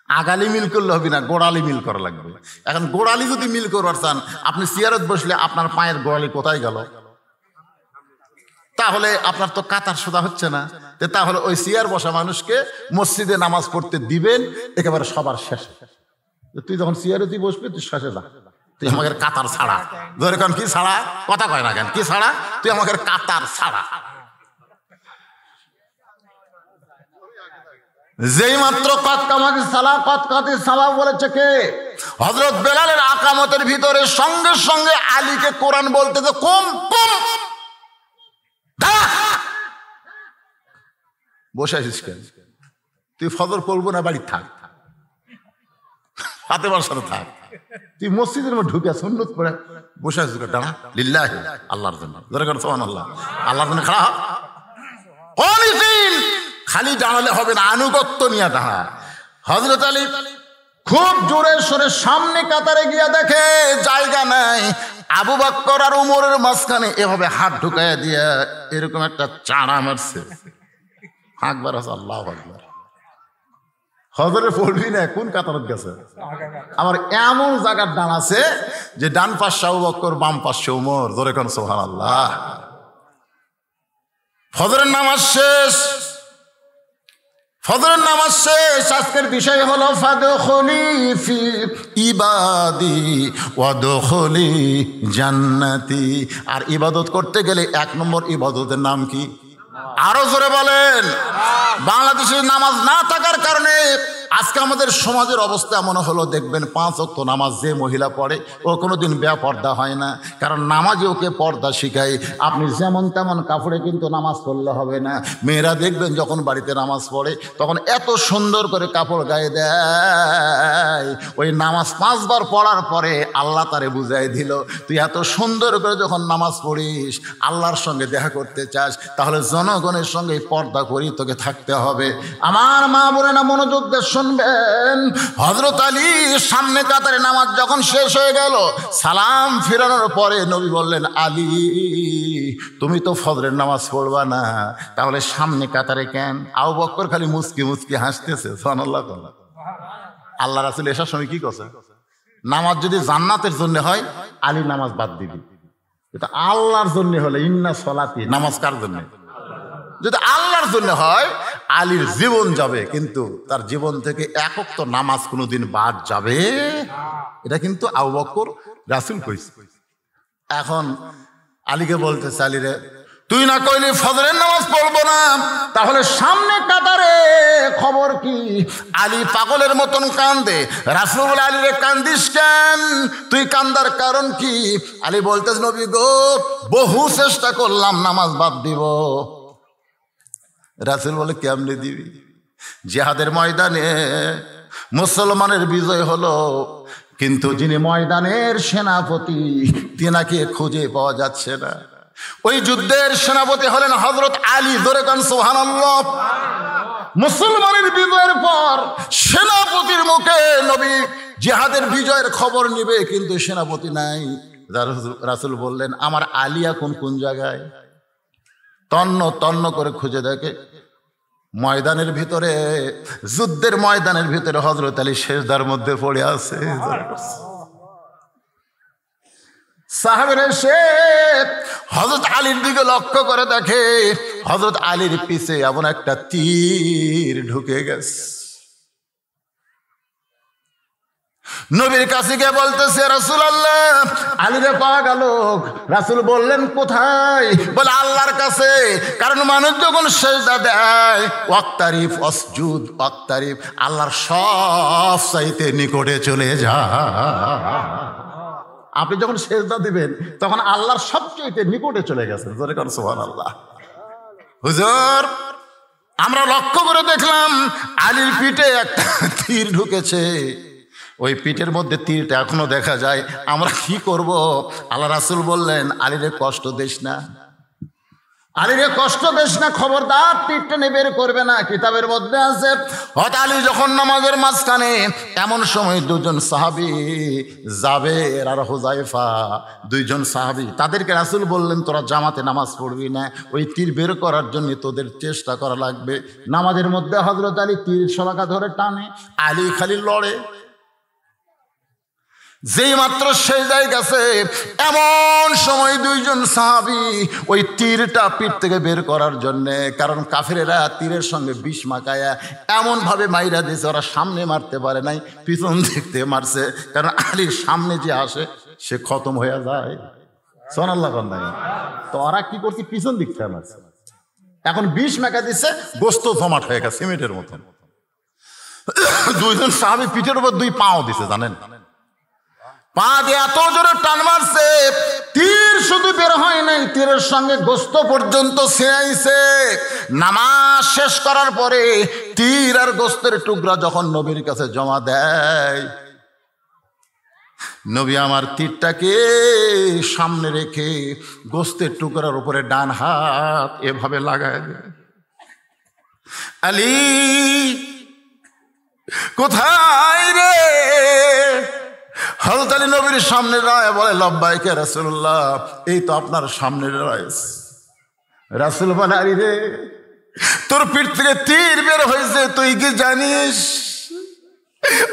আগালি মিল করলে হবে না, গোড়ালি মিল করা লাগবে। এখন গোড়ালি যদি মিল করবার চান, আপনি চেয়ারত বসলে আপনার পায়ের গোড়ালি কোথায় গেল? তাহলে আপনার তো কাতার সোজা হচ্ছে না। তাহলে ওই চেয়ার বসা মানুষকে মসজিদে নামাজ পড়তে দিবেন একেবারে সবার শেষে। তুই যখন চেয়ারে তুই বসবি, তুই শেষে যা, তুই আমাকে কাতার ছাড়া। ধরে কারণ কি ছাড়া? কথা কয় না কেন? কি ছাড়া? তুই আমাকে কাতার ছাড়া। যেই মাত্র কতকামাতি সালা কতকাতি সালা বলেছে কে? হযরত বেলালের আকামতের ভিতরে সঙ্গে সঙ্গে আলীকে কোরআন বলতে যে কম কম বসে আছিস কেন? তুই ফজর পড়বো না, বাড়ি থাক, হাতে বসানো থাক। তুই মসজিদের মধ্যে ঢুকে সুন্নত পড়ে বসে আছিস ডানা লিল্লাহি, আল্লাহর জন্য। ধরে কর সুবহানাল্লাহ, আল্লাহর জন্য খাড়া হ। খালি দাঁড়ালে হবে না, আনুগত্য নিয়ে দাঁড়া। হযরত আলী খুব জোরে সরে সামনে কাতারে গিয়া দেখে জায়গা নাই। আবু বকর আর উমরের মাঝখানে এভাবে হাত ঢুকাইয়া দিয়া এরকম একটা চাড়া মারছে। আকবার আছে, আল্লাহু আকবার। হযরত পড়বি না, কোন কাতারত গেছে? আবার এমন জায়গার দাঁড়াছে যে ডান পাশে আবু বকর, বাম পাশে উমর। ধরে কোন সুবহানাল্লাহ। ফজরের নামাজ শেষ, ফজরের নামাজ শেষ। আজকের বিষয় হলো ফাদখুলি ফি ইবাদি ওয়াদখুলি জান্নাতি। আর ইবাদত করতে গেলে 1 নম্বর ইবাদতের নাম কি? আরো জোরে বলেন। বাংলাদেশের নামাজ না থাকার কারণে আজকে আমাদের সমাজের অবস্থা এমন হলো, দেখবেন 5 ওয়াক্ত নামাজ যে মহিলা পড়ে ও কোনোদিন বেপর্দা হয় না, কারণ নামাজে ওকে পর্দা শিখায়। আপনি যেমন তেমন কাপড়ে কিন্তু নামাজ পড়লে হবে না। মেয়েরা দেখবেন যখন বাড়িতে নামাজ পড়ে তখন এত সুন্দর করে কাপড় গায়ে দেয়। ওই নামাজ 5 বার পড়ার পরে আল্লাহ তারে বুঝাই দিল, তুই এত সুন্দর করে যখন নামাজ পড়িস, আল্লাহর সঙ্গে দেখা করতে চাস, তাহলে জনগণের সঙ্গে পর্দা করি তোকে থাকতে হবে। আমার মা বোনেরা মনোযোগ দিয়ে শুনবেন। হযরত আলী সামনে কাতারে নামাজ যখন শেষ হয়ে গেল, সালাম ফিরানোর পরে নবী বললেন, আলী তুমি তো ফজরের নামাজ পড়বা না, তাহলে সামনে কাতারে কেন? আবু বকর খালি মুচকি মুচকি হাসতেছে। সুবহানাল্লাহ। আল্লাহ রাসূল এসার সময় কি কথা? নামাজ যদি জান্নাতের জন্য হয় আলী নামাজ বাদ দিবি, এটা আল্লাহর জন্য হলে ইন্না সলাতি, নামাজ কার জন্য? যদি আল্লাহর জন্য হয় আলীর জীবন যাবে, কিন্তু তার জীবন থেকে 1 ওয়াক্ত নামাজ কোনোদিন বাদ যাবে। এটা কিন্তু আবু বকর রাসূল কইছে। এখন আলীকে বলতেছে, আলী রে তুই না কইলি ফজরের নামাজ পড়বো না, তাহলে সামনে কাতারে খবর কি? আলী পাগলের মতন কান্দে। রাসূল বলে, আলী রে কান্দিস কেন? তুই কান্দার কারণ কি? আলী বলতেছে, নবী গো বহু চেষ্টা করলাম নামাজ বাদ দিব। রাসূল বলে, কেমনে দিবি? জিহাদের ময়দানে মুসলমানের বিজয় হলো, কিন্তু যিনি ময়দানের সেনাপতি তিনাকে খুঁজে পাওয়া যাচ্ছে না। ওই যুদ্ধের সেনাপতি হলেন হযরত আলী। ধরে কান সুবহানাল্লাহ। মুসলমানের বিজয়ের পর সেনাপতির মুখে নবী জিহাদের বিজয়ের খবর নিবে, কিন্তু সেনাপতি নাই। রাসূল বললেন, আমার আলী এখন কোন জায়গায়? তন্ন তন্ন করে খুঁজে দেখে ময়দানের ভিতরে, যুদ্ধের ময়দানের ভিতরে হযরত আলী সেজদার মধ্যে পড়ে আছে। সাহাবীরা এসে হযরত আলীর দিকে লক্ষ্য করে দেখে হযরত আলীর পিছে এমন একটা তীর ঢুকে গেছে। নবীর কাছে গিয়ে বলতেছে, রাসূলুল্লাহ আলীরে পাওয়া গেল। রাসূল বললেন কোথায়? বলে আল্লাহর কাছে। কারণ মানুষ যখন সেজদা দেয় ওয়াক্তারিফ অসজুদ ওয়াক্তারিফ, আল্লাহর সব চাইতে নিকটে চলে যায়। আপনি যখন সেজদা দিবেন তখন আল্লাহর সবচেয়ে নিকটে চলে গেছেন। জোরে কর সুবহানাল্লাহ। হুজুর আমরা লক্ষ্য করে দেখলাম আলীর পিঠে একটা তীর ঢুকেছে। ওই পিঠের মধ্যে তীরটা এখনো দেখা যায়। আমরা কি করব? আল্লাহ রাসূল বললেন, আলীরে কষ্ট দিস না, আলীরে কষ্ট দিস না, খবরদার তীরটা নিয়ে বের করবে না। কিতাবের মধ্যে আছে হযরত আলী যখন নামাজের মাঝখানে, এমন সময় দুজন সাহাবী জাবের আর হুযায়ফা, দুইজন সাহাবী, তাদেরকে রাসূল বললেন তোরা জামাতে নামাজ পড়বি না, ওই তীর বের করার জন্য তোদের চেষ্টা করা লাগবে। নামাজের মধ্যে হযরত আলী তীর শলাকা ধরে টানে, আলী খালি লড়ে। যেই মাত্র সেজদায় গেছে এমন সময় দুইজন সাহাবী ওই তীরটা পিঠ থেকে বের করার জন্যে, কারণ কাফেরেরা তীরের সঙ্গে বিষ মাখায়া এমন ভাবে মাইরা দিয়েছে, ওরা সামনে মারতে পারে নাই, পিছন দিক থেকে মারছে। কারণ আলীর সামনে যে আসে সে খতম হয়ে যায়। সুবহানাল্লাহ। তো ওরা কি করছে? পিছন দিক থেকে মারছে। এখন বিষ মাখা দিচ্ছে, গোস্ত জমাট হয়ে গেছে সিমেন্টের মতন। দুইজন সাহাবী পিঠের উপর দুই পাও দিছে, জানেন? পা দিয়ে এত জোরে টান মারছে, তীর শুধু বের হয় নাই, তীরের সঙ্গে গোস্ত পর্যন্ত ছিঁড়াইছে। নামাজ শেষ করার পরে তীর আর গোস্তের টুকরা যখন নবীর কাছে জমা দেয়, নবী আমার তীরটাকে সামনে রেখে গোস্তের টুকরার উপরে ডান হাত এভাবে লাগায় দেয়। আলী কোথায় রে? হযরত আলী নবীর সামনে দাঁড়ায় বলে, লব্বাইক ইয়া রাসূলুল্লাহ, এই তো আপনার সামনে রয়েছে। রাসূল বলে, আলী রে তোর পিঠ থেকে তীর বের হয়েছে, তুই কি জানিস?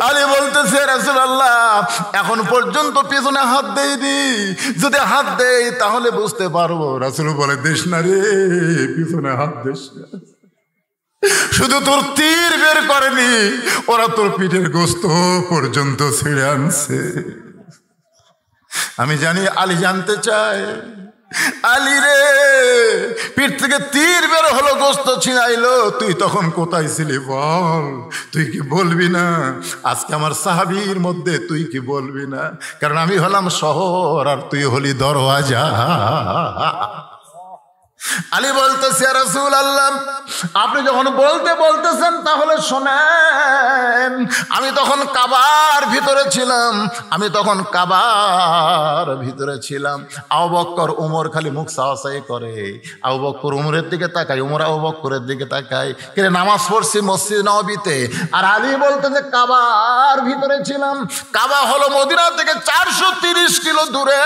আলী বলতেছে, রাসূলুল্লাহ এখন পর্যন্ত পিছনে হাত দেইনি, যদি হাত দেই তাহলে বুঝতে পারবো। রাসূল বলে, দিস না রে, পিছনে হাত দিস না, শুধু তোর তীর বের করেনি, ওরা তোর পিঠের গোস্ত পর্যন্ত ছিঁড়ে আনছে। আমি জানি আলী জানতে চায়, আলী রে পিঠ থেকে তীর বের হলো, গোস্ত ছিঁড়াইলো, তুই তখন কোথায় ছিলি বল? তুই কি বলবি না? আজকে আমার সাহাবীর মধ্যে তুই কি বলবি না? কারণ আমি হলাম শহর আর তুই হলি দরওয়াজা। আলী বলতেছে, রাসূলুল্লাহ আপনি যখন বলতেছেন তাহলে শোনেন। আমি তখন কাবার ভিতরে ছিলাম, আবু বকর ওমর খালি মুখ সাওয়াসাই করে। আবু বকর ওমরের দিকে তাকায়, ওমর আবু বকরের দিকে তাকায়। কিন্তু নামাজ পড়ছি মসজিদ নববীতে, আর আলী বলতেছে কাবার ভিতরে ছিলাম। কাবা হলো মদিনা থেকে 430 কিলো দূরে।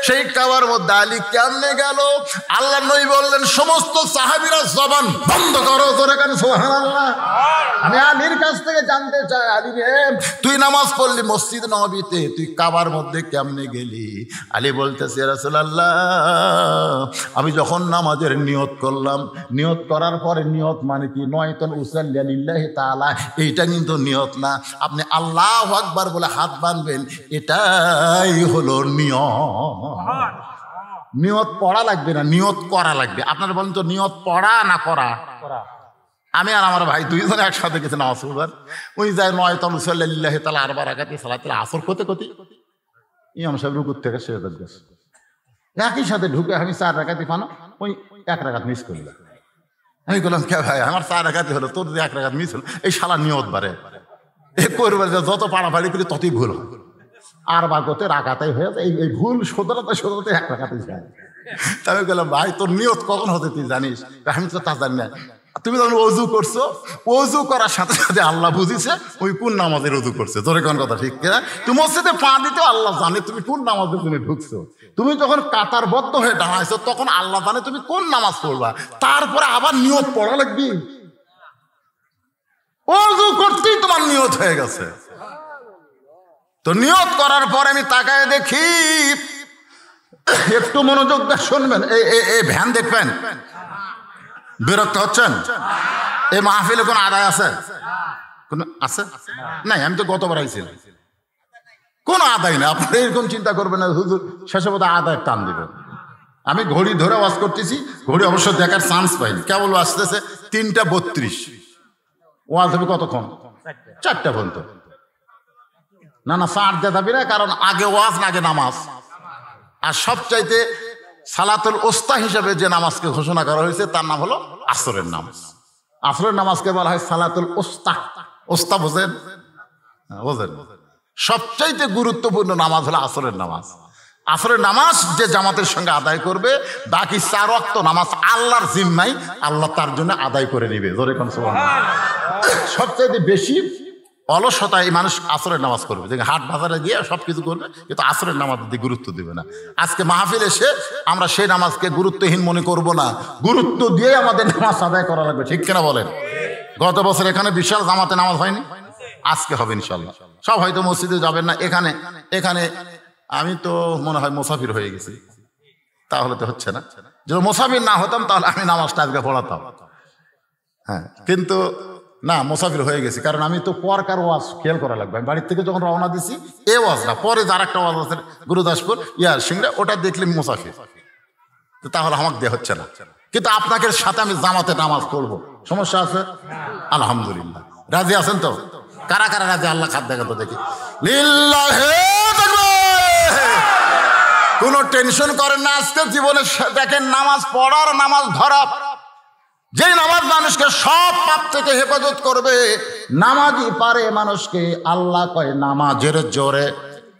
সেই কাবার মধ্যে আলী কেমনে গেল? আল্লাহ নবী বললেন, সমস্ত সাহাবীরা জবান বন্ধ করো, জোরে কেন সুবহানাল্লাহ। আমি আলীর কাছ থেকে জানতে চাই, আলী রে তুই নামাজ পড়লি মসজিদ নববীতে, তুই কাবার মধ্যে কেমনে গেলি? আলী বলতেছে, রাসূলুল্লাহ আমি যখন নামাজের নিয়ত করলাম, নিয়ত করার পরে, নিয়ত মানে কি? নয়তন উসাল্লি লিল্লাহি তাআলা, এইটা কিন্তু নিয়ত না। আপনি আল্লাহু আকবার বলে হাত বাঁধবেন, এটাই হলো নিয়ত। নিয়ত পড়া লাগবে না, নিয়ত করা লাগবে। আপনারা বলেন তো নিয়ত পড়া না করা? আমি আর আমার ভাই দুইজনে একসাথে গেছে নামাজ পড়বার। ওই যায় নয়তন উসাল্লি লিল্লাহি তাআলা 4 রাকাতে সালাতুল আসর করতে ইমাম সাহেব রুকুর থেকে সেজদায় গেছে। একই সাথে ঢুকে আমি 4 রাকাতে পানো, ওই 1 রাকাত মিস করলাম। আমি বললাম, কে ভাই আমার 4 রাকাতে হলো, তোর 1 রাকাত মিস হলো। এই শালা নিয়ত বারে এ করবার যত পাড়াপাড়ি করি ততই ভুল হয়। আর বাগতে রাকাতাই হয়ে যায়, এই ভুল শোধরাতে 1 রাকাতে যায়। আমি বললাম, ভাই তোর নিয়ত কখন হতে তুই জানিস? আমি তো তা জানি না। তুমি যখন অজু করছো, অজু করার সাথে সাথে আল্লাহ বুঝিছে ওই কোন নামাজের অজু করছে। তোর কোন কথা ঠিক কিনা? তুমি মসজিদে পা দিতে আল্লাহ জানে তুমি কোন নামাজে তুমি ঢুকছো। তুমি যখন কাতারবদ্ধ হয়ে দাঁড়াইছো তখন আল্লাহ জানে তুমি কোন নামাজ পড়বা। তারপরে আবার নিয়ত পড়া লাগবে। অজু করতেই তোমার নিয়ত হয়ে গেছে। তো নিয়ত করার পরে আমি তাকায় দেখি, একটু মনোযোগ দিয়ে শুনবেন, এই ভ্যান দেখবেন। বিরক্ত হচ্ছেন? এই মাহফিলে কোন আদায় আছে? কোন আছে? নাই, আমি তো গতবার আইছিলাম। কোনো আদায় না। আপনারা এরকম চিন্তা করবেন না হুজুর শেষে বোধহয় আদায় টান দেবেন। আমি ঘড়ি ধরে ওয়াজ করতেছি, ঘড়ি অবশ্য দেখার চান্স পাইনি, কেবল আসতেছে 3:32। ওয়াজ হবে কতক্ষণ? 4টা পর্যন্ত। না না, 4 দেওয়া যাবে না, কারণ আগে ওয়াজ না আগে নামাজ। আর সবচাইতে সালাতুল ওস্তা হিসাবে যে নামাজকে ঘোষণা করা হয়েছে তার নাম হলো আসরের নামাজ। আসরের নামাজকে বলা হয় সালাতুল ওস্তা। ওস্তা বোঝেন? বোঝেন? সবচাইতে গুরুত্বপূর্ণ নামাজ হলো আসরের নামাজ। আসরের নামাজ যে জামাতের সঙ্গে আদায় করবে, বাকি 4 ওয়াক্ত নামাজ আল্লাহর জিম্মায়, আল্লাহ তার জন্য আদায় করে নিবে। জোরে কোন সুবহানাল্লাহ। সবচাইতে বেশি অলসতায় মানুষ আসরের নামাজ করবে, যে হাট বাজারে গিয়ে সবকিছু করবে, কিন্তু আসরের নামাজ দিকে গুরুত্ব দেবে না। আজকে মাহফিল এসে আমরা সেই নামাজকে গুরুত্বহীন মনে করব না, গুরুত্ব দিয়ে আমাদের নামাজ আদায় করা লাগবে। ঠিক কিনা বলেন? গত বছর এখানে বিশাল জামাতে নামাজ হয়নি, আজকে হবে ইনশাল্লাহ। সব হয়তো মসজিদে যাবেন না, এখানে আমি তো মনে হয় মুসাফির হয়ে গেছি, তাহলে তো হচ্ছে না। যদি মুসাফির না হতাম তাহলে আমি নামাজটা আজকে পড়াতাম। হ্যাঁ, কিন্তু না, মুসাফির হয়ে গেছি, কারণ আমি তো পরকার ওয়াজ খেয়াল করা লাগবে। আমি বাড়ির থেকে যখন রওনা দিছি এ ওয়াজ না, পরে যার একটা ওয়াজ আছে গুরুদাসপুর সিংড়া, ওটা দেখলে মুসাফির, তাহলে আমাকে দেওয়া হচ্ছে না। কিন্তু আপনাকে সাথে আমি জামাতে নামাজ পড়বো, সমস্যা আছে? আলহামদুলিল্লাহ। রাজি আছেন তো? কারা কারা রাজি? আল্লাহ খাদ দেখা তো দেখি। কোনো টেনশন করেন না। আজকে জীবনে দেখেন নামাজ পড়ার, নামাজ ধরা, যে নামাজ মানুষকে সব পাপ থেকে হেফাজত করবে, নামাজই পারে মানুষকে। আল্লাহ কয় নামাজের জোরে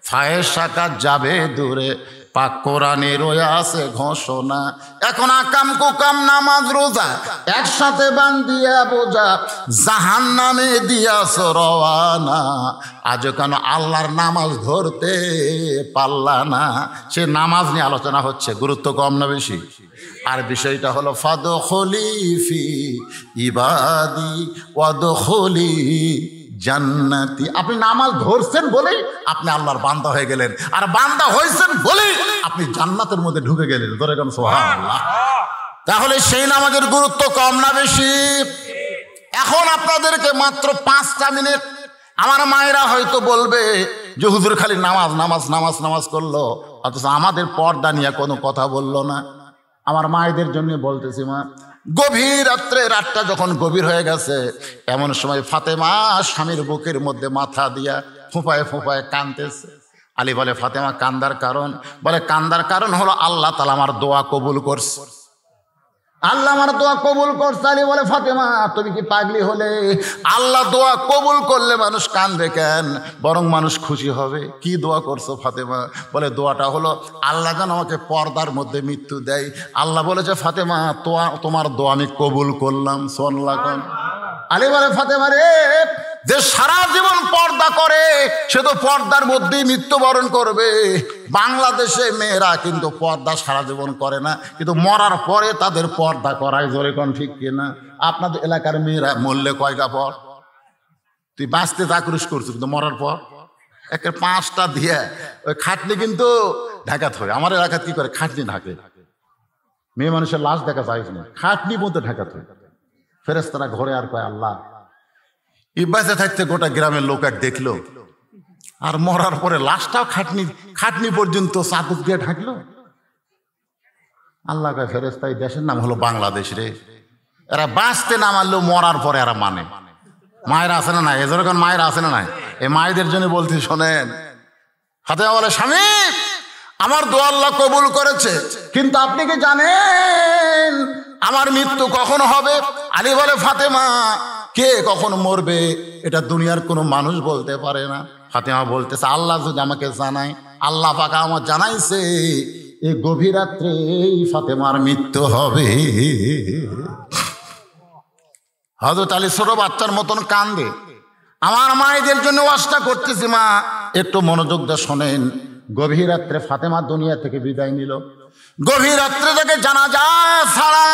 ফায়েশা কাজ যাবে দূরে, পাক কোরআনে রয়ে আছে ঘোষণা। এখন আকাম কুকাম নামাজ রোজা একসাথে বান্ধিয়া বোঝা, জাহান্নামে দিয়াছ রওয়ানা। আজ কেন আল্লাহর নামাজ ধরতে পারলা না? সে নামাজ নিয়ে আলোচনা হচ্ছে, গুরুত্ব কম না বেশি? আর বিষয়টা হলো ফাদখুলি ফি ইবাদি ওয়াদখুলি জান্নাতি। আপনি নামাজ ধরছেন বলেই আপনি আল্লাহর বান্দা হয়ে গেলেন, আর বান্দা হয়েছেন বলেই আপনি জান্নাতের মধ্যে ঢুকে গেলেন। ধরে কেন সুবহানাল্লাহ। তাহলে সেই নামাজের গুরুত্ব কম না বেশি? এখন আপনাদেরকে মাত্র 5টা মিনিট, আমার মায়েরা হয়তো বলবে যে হুজুর খালি নামাজ নামাজ নামাজ নামাজ করলো, অথচ আমাদের পর্দা নিয়ে কোনো কথা বললো না। আমার মায়েদের জন্য বলতেছি, মা, গভীর রাত্রে, রাতটা যখন গভীর হয়ে গেছে, এমন সময় ফাতেমা স্বামীর বুকের মধ্যে মাথা দিয়া ফোঁপায় ফোঁপায় কাঁদতেছে। আলী বলে, ফাতেমা কান্দার কারণ? বলে, কান্দার কারণ হলো আল্লাহ তাআলা আমার দোয়া কবুল করছে। আল্লাহ আমার দোয়া কবুল করছে। আলী বলে, ফাতেমা তুমি কি পাগলি হলে? আল্লাহ দোয়া কবুল করলে মানুষ কাঁদবে কেন? বরং মানুষ খুশি হবে। কি দোয়া করছো ফাতেমা? বলে, দোয়াটা হলো আল্লাহ যেন আমাকে পর্দার মধ্যে মৃত্যু দেয়। আল্লাহ বলেছে, ফাতেমা তোমার দোয়া আমি কবুল করলাম। সুবহানাল্লাহ। আলী বলে, ফাতেমা রে, যে সারা জীবন পর্দা করে সে তো পর্দার মধ্যেই মৃত্যুবরণ করবে। বাংলাদেশে মেয়েরা কিন্তু পর্দা সারা জীবন করে না, কিন্তু মরার পরে তাদের পর্দা করায়। জোরে কোন ঠিক কিনা? আপনাদের এলাকার মেয়েরা মরলে কয় কাপড়? তুই বাঁচতে চাকরিশ করছিস, কিন্তু মরার পর একের 5টা দিয়ে ওই খাটনি কিন্তু ঢাকা থাকে। আমার এলাকায় কি করে? খাটনি ঢাকে। মেয়ে মানুষের লাশ দেখা যায় না, খাটনি মধ্যে ঢাকা থাকে। ফেরেশতারা ঘরে আর কয়, আল্লাহ, ইবাসে থাকতে গোটা গ্রামের লোক এক দেখলো, আর মরার পরে লাশটাও খাটনি পর্যন্ত চাদর দিয়ে ঢাকলো। আল্লাহ কয়, ফেরেশতা, এই দেশের নাম হলো বাংলাদেশ রে। এরা বাঁচতে না মানলেও মরার পরে এরা মানে। মায়েরা আছে না নাই? এজরকম মায়েরা আছে না নাই? এই মায়েদের জন্য বলতে শোনেন। ফাতেমা বলে, স্বামী, আমার দোয়া আল্লাহ কবুল করেছে, কিন্তু আপনি কি জানেন আমার মৃত্যু কখন হবে? আলী বলে, ফাতেমা, কে কখন মরবে এটা দুনিয়ার কোনো মানুষ বলতে পারে না। ফাতেমা বলতেছে, আল্লাহ যদি আমাকে জানায়, আল্লাহ পাক আমার জানাইছে এই গভীর রাত্রে ফাতেমার মৃত্যু হবে। হযরত আলী ছোট বাচ্চার মতন কান্দে। আমার মায়েদের জন্য ওয়াজটা করতেছি, মা একটু মনোযোগ দিয়ে শোনেন। গভীর রাত্রে ফাতেমা দুনিয়া থেকে বিদায় নিল। গভীর রাত্রে থেকে জানাজা ছাড়া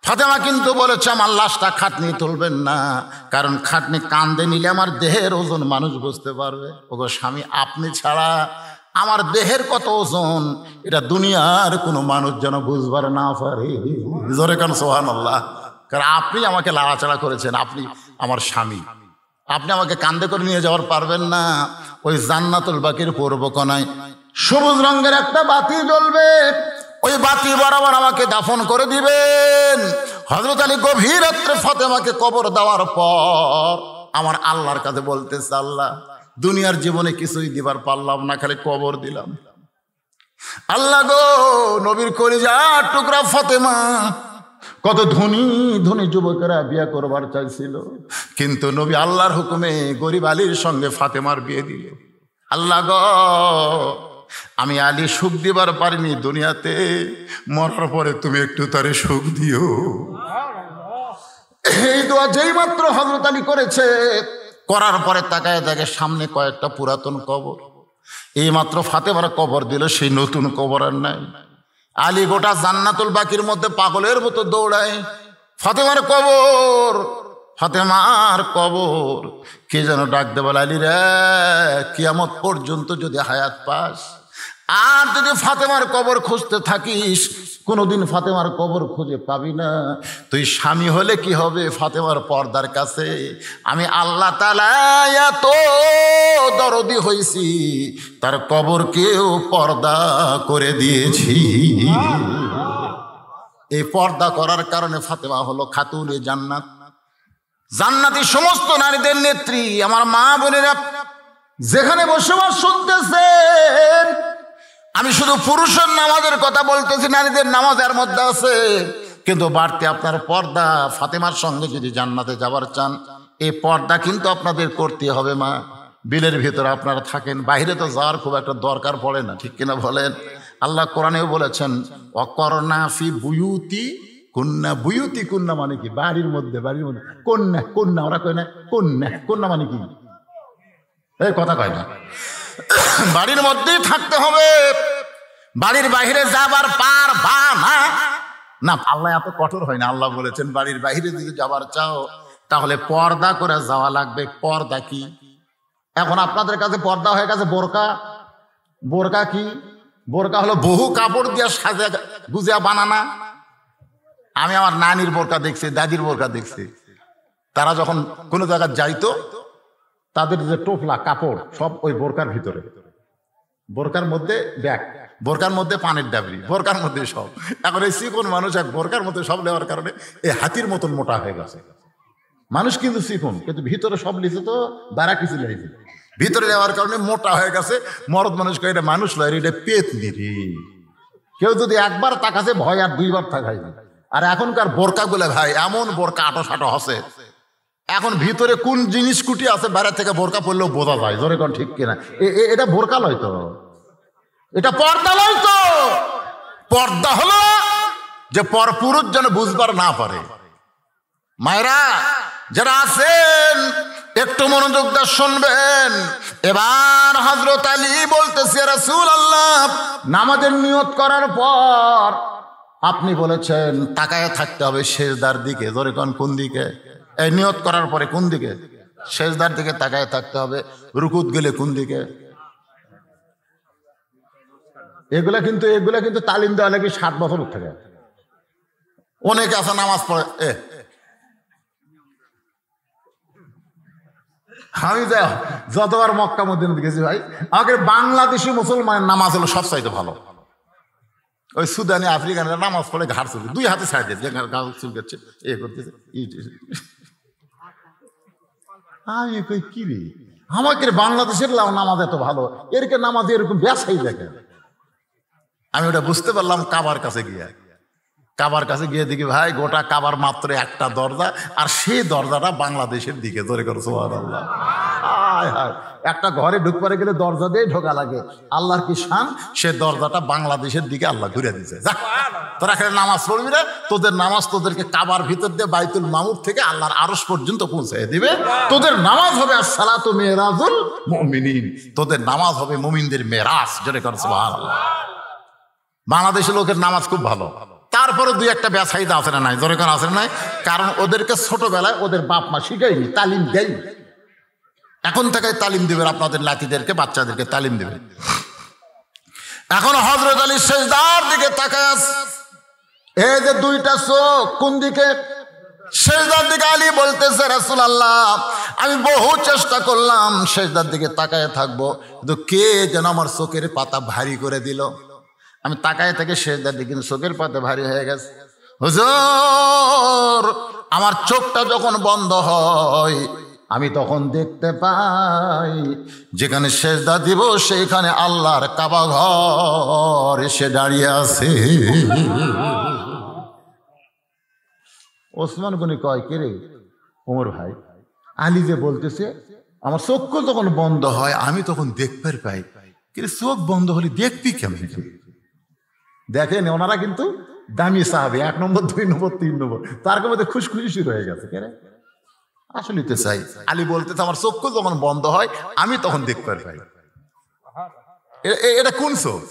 ফাতেমা কিন্তু বলেছে, আমার লাশটা খাটনি তুলবেন না, কারণ খাটনি কান্দে নিলে আমার দেহের ওজন মানুষ বুঝতে পারবে। ওগো স্বামী, আপনি ছাড়া আমার দেহের কত ওজন এটা দুনিয়ার কোনো মানুষ যেন বুঝবার না পারে। জোরে কান সুবহানাল্লাহ। কারণ আপনি আমাকে লাড়াচাড়া করেছেন, আপনি আমার স্বামী। আপনি আমাকে কান্দে করে নিয়ে যাওয়ার পারবেন না। ওই জান্নাতুল বাকির পূর্ব কোণায় সবুজ রঙের একটা বাতি জ্বলবে, ওই বাতি বরাবর আমাকে দাফন করে দিবেন। হযরত আলী গভীর রাত্রে ফাতেমাকে কবর দেওয়ার পর আমার আল্লাহর কাছে বলতেছে, আল্লাহ দুনিয়ার জীবনে কিছুই দিবার পারলাম না, খালি কবর দিলাম। আল্লাহ গো, নবীর কলিজার টুকরা ফাতেমা, কত ধনী ধনী যুবকেরা বিয়ে করবার চাইছিল, কিন্তু নবী আল্লাহর হুকুমে গরিব আলীর সঙ্গে ফাতেমার বিয়ে দিল। আল্লাহ গো, আমি আলী সুখ দিবার পারিনি দুনিয়াতে, মরার পরে তুমি একটু তারে সুখ দিও। এই দোয়া যেই মাত্র হযরত আলী করেছে, করার পরে তাকায় দেখে সামনে কয়েকটা পুরাতন কবর। এই মাত্র ফাতেমার কবর দিল, সেই নতুন কবর আর নাই। আলী গোটা জান্নাতুল বাকির মধ্যে পাগলের মতো দৌড়ায়, ফাতেমার কবর, ফাতেমার কবর। কে যেন ডাক দে, বলে আলী রে, কিয়ামত পর্যন্ত যদি হায়াত পাস আর যদি ফাতেমার কবর খুঁজতে থাকিস, কোনোদিন ফাতেমার কবর খুঁজে পাবি না। তুই স্বামী হলে কি হবে ফাতেমার পর্দার কাছে? আমি আল্লাহ তাআলা এত দরদি হইছি, তার কবরকেও পর্দা করে দিয়েছি। এই পর্দা করার কারণে ফাতেমা হলো খাতুনে জান্নাত, জান্নাতি সমস্ত নারীদের নেত্রী। আমার মা বোনেরা যেখানে বসবাস শুনতেছেন, আমি শুধু পুরুষের নামাজের কথা বলতেছি, নারীদের নামাজ এর মধ্যে আছে, কিন্তু বাড়তি আপনার পর্দা। ফাতেমার সঙ্গে যদি জান্নাতে যাবার চান, এই পর্দা কিন্তু আপনাদের করতে হবে। মা, বিলের ভিতরে আপনারা থাকেন, বাইরে তো যাওয়ার খুব একটা দরকার পড়ে না, ঠিক কিনা বলেন? আল্লাহ কোরআনেও বলেছেন, অকরনা ফি বুয়ুতি কন্যা। বুয়ুতি কন্যা মানে কি? বাড়ির মধ্যে, বাড়ির মধ্যে কন্যা, কন্যা ওরা কয় না, কন্যা, কন্যা মানে কি? এই কথা কয় না, বাড়ির মধ্যেই থাকতে হবে, বাড়ির বাইরে যাবার পারবা না। না, আল্লাহ এত কঠোর হয় না। আল্লাহ বলেছেন বাড়ির বাইরে যদি যাবার চাও তাহলে পর্দা করে যাওয়া লাগবে। পর্দা কি? এখন আপনাদের কাছে পর্দা হয়ে গেছে বোরকা। বোরকা কি? বোরকা হলো বহু কাপড় দিয়ে সাজা গুজিয়া বানানা। আমি আমার নানির বোরকা দেখছি, দাদির বোরকা দেখছি, তারা যখন কোনো জায়গায় যাইতো, তাদের যে টোপলা কাপড় সব ওই বোরকার ভিতরে, বোরকার মধ্যে ব্যাগ, বোরকার মধ্যে পানির ডাবরি, বোরকার মধ্যে সব। এখন এই চিকন মানুষ এক বোরকার মধ্যে সব নেওয়ার কারণে এই হাতির মতন মোটা হয়ে গেছে। মানুষ কিন্তু চিকন, কিন্তু ভিতরে সব লিখে তো দাঁড়া কিছু লেগেছে, ভিতরে নেওয়ার কারণে মোটা হয়ে গেছে। মরদ মানুষকে এটা মানুষ লয়, এটা পেতনি রে। কেউ যদি একবার তাকাছে ভয় আর দুইবার তাকাই। আর এখনকার বোরকা গুলো ভাই এমন বোরকা আটো সাটো হসে, এখন ভিতরে কোন জিনিস কুটি আছে বাইরে থেকে বোরকা পড়লেও বোঝা যায়। জোরে কোন ঠিক কিনা? এটা বোরকা লয় তো, এটা পর্দা লয় তো। পর্দা হলো যে পরপুরুষ যেন বুঝবার না পারে। মায়েরা যারা আছেন একটু মনোযোগ দিয়ে শুনবেন। এবার হযরত আলী বলতেছে, রাসূলুল্লাহ, নামাজের নিয়ত করার পর আপনি বলেছেন তাকায় থাকতে হবে সেজদার দিকে। জোরে কোন, কোন দিকে? এই নিয়ত করার পরে কোন দিকে? সেজদার দিকে তাকায় থাকতে হবে। রুকুত গেলে কোন দিকে? এগুলা কিন্তু তালিম দেওয়া লাগে 7 বছর থেকে। অনেকে আছে নামাজ পড়ে, আমি যতবার মক্কা মদিনাতে গেছি ভাই, আমাকে বাংলাদেশি মুসলমানের নামাজ হলো সবচাইতে ভালো। ওই সুদানি আফ্রিকানের নামাজ পড়ে ঘাড় চুলকে 2 হাতে ছাড় দিয়েছে, ঘাড় চুলকাচ্ছে, এ করতেছে। আমি কই কি রে, আমাকে বাংলাদেশের নামাজ এত ভালো, এরকে নামাজ এরকম ব্যাসাই দেখে। আমি ওটা বুঝতে পারলাম কাবার কাছে গিয়ে। কাবার কাছে গিয়ে দেখি ভাই গোটা কাবার মাত্র একটা দরজা, আর সেই দরজাটা বাংলাদেশের দিকে। ধরে করো সুবহানাল্লাহ। একটা ঘরে ঢুকতে গেলে দরজা দিয়ে ঢোকা লাগে। আল্লাহর কি শান, সে দরজাটা বাংলাদেশের দিকে আল্লাহ ঘুরে দিচ্ছে। তোরা এখানে নামাজ পড়বি না, তোদের নামাজ তোদেরকে কাবার ভিতর দিয়ে বাইতুল মামুর থেকে আল্লাহর আরশ পর্যন্ত পৌঁছে দিবে। তোদের নামাজ হবে আসসালাতু মিরাজুল মুমিনিন, তোদের নামাজ হবে মুমিনদের মেরাজ। জোরে করো সুবহানাল্লাহ। বাংলাদেশের লোকের নামাজ খুব ভালো, তারপরে 2-1টা ব্যাসাইদা আছে না নাই? জোরে কোন আছে না নাই? কারণ ওদেরকে ছোটবেলায় ওদের বাপ মা শিখায়নি, তালিম দেয়নি। এখন থেকে তালিম দিবেন আপনাদের নাতিদেরকে, বাচ্চাদেরকে তালিম দিবেন। এখন হযরত আলী সেজদার দিকে তাকায় আছে। এই যে 2টা চোখ কোন দিকে? সেজদার দিকে আলী বলতেছে রাসূলুল্লাহ আমি বহু চেষ্টা করলাম সেজদার দিকে তাকায় থাকবো, কিন্তু কে যেন আমার চোখের পাতা ভারী করে দিল। আমি তাকায় থেকে সেজদার দিকে, কিন্তু চোখের পাতা ভারী হয়ে গেছে। হুজুর আমার চোখটা যখন বন্ধ হয় আমি তখন দেখতে পাই যেখানে সেজদা দিব সেইখানে আল্লাহর কাবা ঘর এসে দাঁড়িয়ে আছে। ওসমান গনি কয়, কে রে ওমর ভাই, আলী যে বলতেছে আমার চক্ষু যখন বন্ধ হয় আমি তখন দেখতে পাই, কিন্তু চোখ বন্ধ হলে দেখবি কেমন? দেখেন ওনারা কিন্তু দামি সাহাবী, 1 নম্বর 2 নম্বর 3 নম্বর, তার মধ্যে খুশখুশি শুরু হয়ে গেছে। কে রে আসলে তো চাই, আলী বলতেছে আমার চক্ষু যখন বন্ধ হয় আমি তখন দেখতে পাই। এটা কোন চোখ?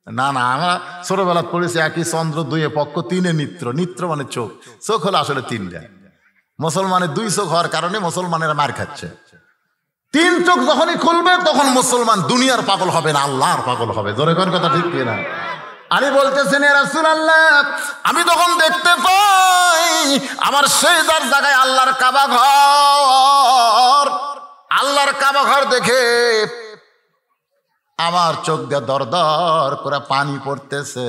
না না, আমরা ছোটবেলা পড়েছি একই চন্দ্র 2 পক্ষ 3 নেত্র, নেত্র মানে চোখ, চোখ হলো আসলে 3টা। মুসলমানের 2 চোখ হওয়ার কারণে মুসলমানেরা মার খাচ্ছে। 3 চোখ যখনই খুলবে তখন মুসলমান দুনিয়ার পাগল হবে না, আল্লাহর পাগল হবে। জোরে কোন কথা ঠিক কিনা? আলী বলতেছেন ইয়া রাসূলুল্লাহ আমি তখন দেখতে পাই আমার সেজদার জায়গায় আল্লাহর কাবা ঘর। আল্লাহর কাবা ঘর দেখে আমার চোখ দিয়ে দর দর করে পানি পড়তেছে।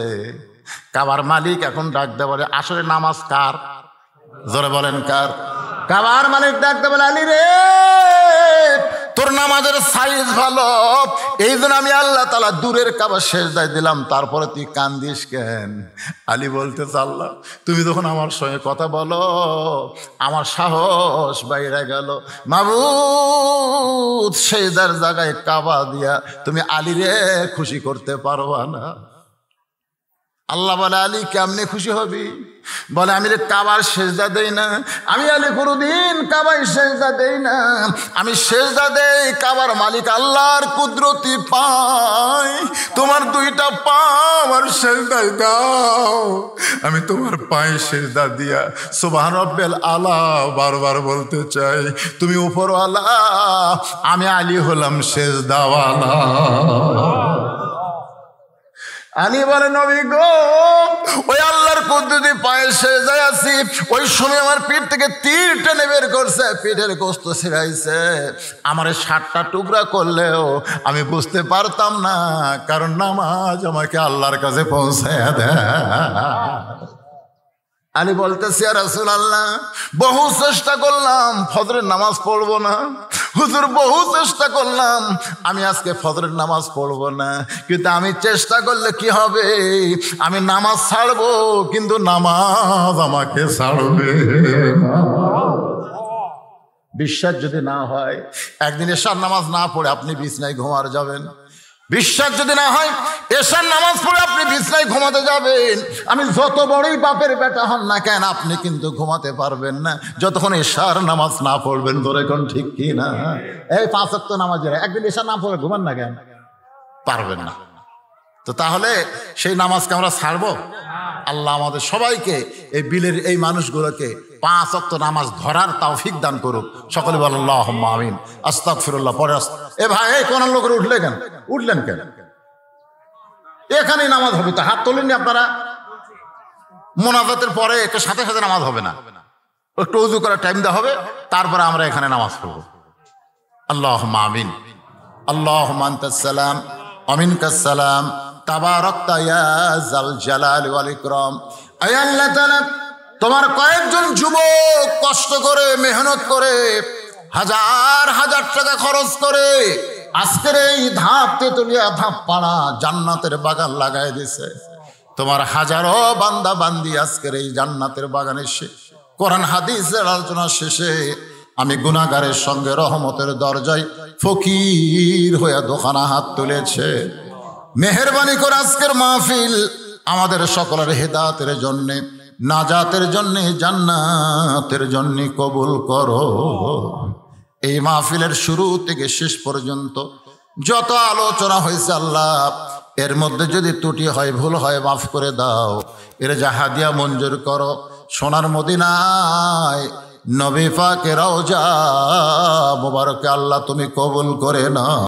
কাবার মালিক এখন ডাক দেয় বলে, আসলে নামাজ কার? জোরে বলেন কার? কাবার মালিক ডাক দেয় বলে, আলী রে তোর নামাজের সাইজ ভালো, এই জন্য আমি আল্লাহ তাআলা দূরের কাবা সেজদায় দিলাম, তারপরে তুই কান্দিস কেন? আলী বলতেছে আল্লাহ তুমি যখন আমার সঙ্গে কথা বলো আমার সাহস বাইরে গেল। মাবুদ সেজদার জায়গায় কাবা দিয়া তুমি আলী রে খুশি করতে পারবা না। আল্লাহ বলে আলী কেমনে খুশি হবি? বলে আমি রে কাবার সেজদা দেই না, আমি আলী কোনদিন কাবায় সেজদা দেই না, আমি সেজদা দেই কাবার মালিক আল্লাহর কুদরতি পাই। তোমার 2টা পা আমার সেজদায় দাও, আমি তোমার পায়ে সেজদা দিয়া সুবহান রাব্বিল আলা বারবার বলতে চাই। তুমি উপরওয়ালা, আমি আলী হলাম সেজদাওয়ালা। আলী বলে নবী গো ওই আল্লাহর কুদরতি পায়ে সেজদায় আছি, ওই সময় আমার পিঠ থেকে তীর টেনে বের করছে, পিঠের গোশত ছিঁড়াইছে। আমার 7টা টুকরা করলেও আমি বুঝতে পারতাম না, কারণ নামাজ আমাকে আল্লাহর কাছে পৌঁছায় দেয়। আলী বলতেছি ইয়া রাসূলুল্লাহ বহু চেষ্টা করলাম ফজরের নামাজ পড়বো না, হুজুর বহু চেষ্টা করলাম আমি আজকে ফজরের নামাজ পড়বো না, কিন্তু আমি চেষ্টা করলে কি হবে? আমি নামাজ ছাড়বো, কিন্তু নামাজ আমাকে ছাড়বে না। বিশ্বাস যদি না হয় একদিন এশার নামাজ না পড়ে আপনি বিছনায় ঘুমার যাবেন। বিশ্বাস যদি না হয় এশার নামাজ পড়ে আপনি বিছনায় ঘুমাতে যাবেন। আমি যত বড়ই বাপের বেটা হন না কেন আপনি কিন্তু ঘুমাতে পারবেন না যতক্ষণ এশার নামাজ না পড়বেন। ধরে কোন ঠিক কি না? এই 5 ওয়াক্ত নামাজের একদিন এশার না পড়ে ঘুমান না কেন? পারবেন না। তো তাহলে সেই নামাজকে আমরা ছাড়বো? আল্লাহ আমাদের সবাইকে এই বিলের এই মানুষগুলোকে 5 ওয়াক্ত নামাজ ধরার তৌফিক দান করুক। সকলে বলেন আল্লাহুম্মা আমিন। আস্তাগফিরুল্লাহ। পরে এ ভাই এই কোন লোকের উঠলেন কেন? এখানেই নামাজ হবে তো, হাত তোলেননি আপনারা? মুনাজাতের পরে সাথে সাথে নামাজ হবে না, একটু ওযু করার টাইম দেওয়া হবে, তারপরে আমরা এখানে নামাজ পড়ব। আল্লাহুম্মা আমিন। আল্লাহুম্মা আনতাস সালাম ওয়া মিনকাস সালাম তাবারাকতা ইয়া যাল জালালি ওয়াল ইকরাম। আয় আল্লাহ তাআলা তোমার কয়েকজন যুবক কষ্ট করে মেহনত করে হাজার হাজার টাকা খরচ করে আজকের এই ধাপ তেতুলিয়া ধাপ পাড়া জান্নাতের বাগান লাগাই দিছে। তোমার হাজারো বান্দা বান্দি আজকের এই জান্নাতের বাগানে কোরআন হাদিসের আলোচনা শেষে আমি গুনাহগারের সঙ্গে রহমতের দরজায় ফকির হয়ে দোকানা হাত তুলেছে। মেহেরবানি করে আজকের মাহফিল আমাদের সকলের হেদায়েতের জন্য, নাজাতের জন্য, জান্নাতের জন্য কবুল করো। এই মাহফিলের শুরু থেকে শেষ পর্যন্ত যত আলোচনা হয়েছে আল্লাহ এর মধ্যে যদি ত্রুটি হয় ভুল হয় মাফ করে দাও, এর জাহাদিয়া মঞ্জুর করো। সোনার মদিনায় নবী পাকের রওজা মুবারকে আল্লাহ তুমি কবুল করে নাও।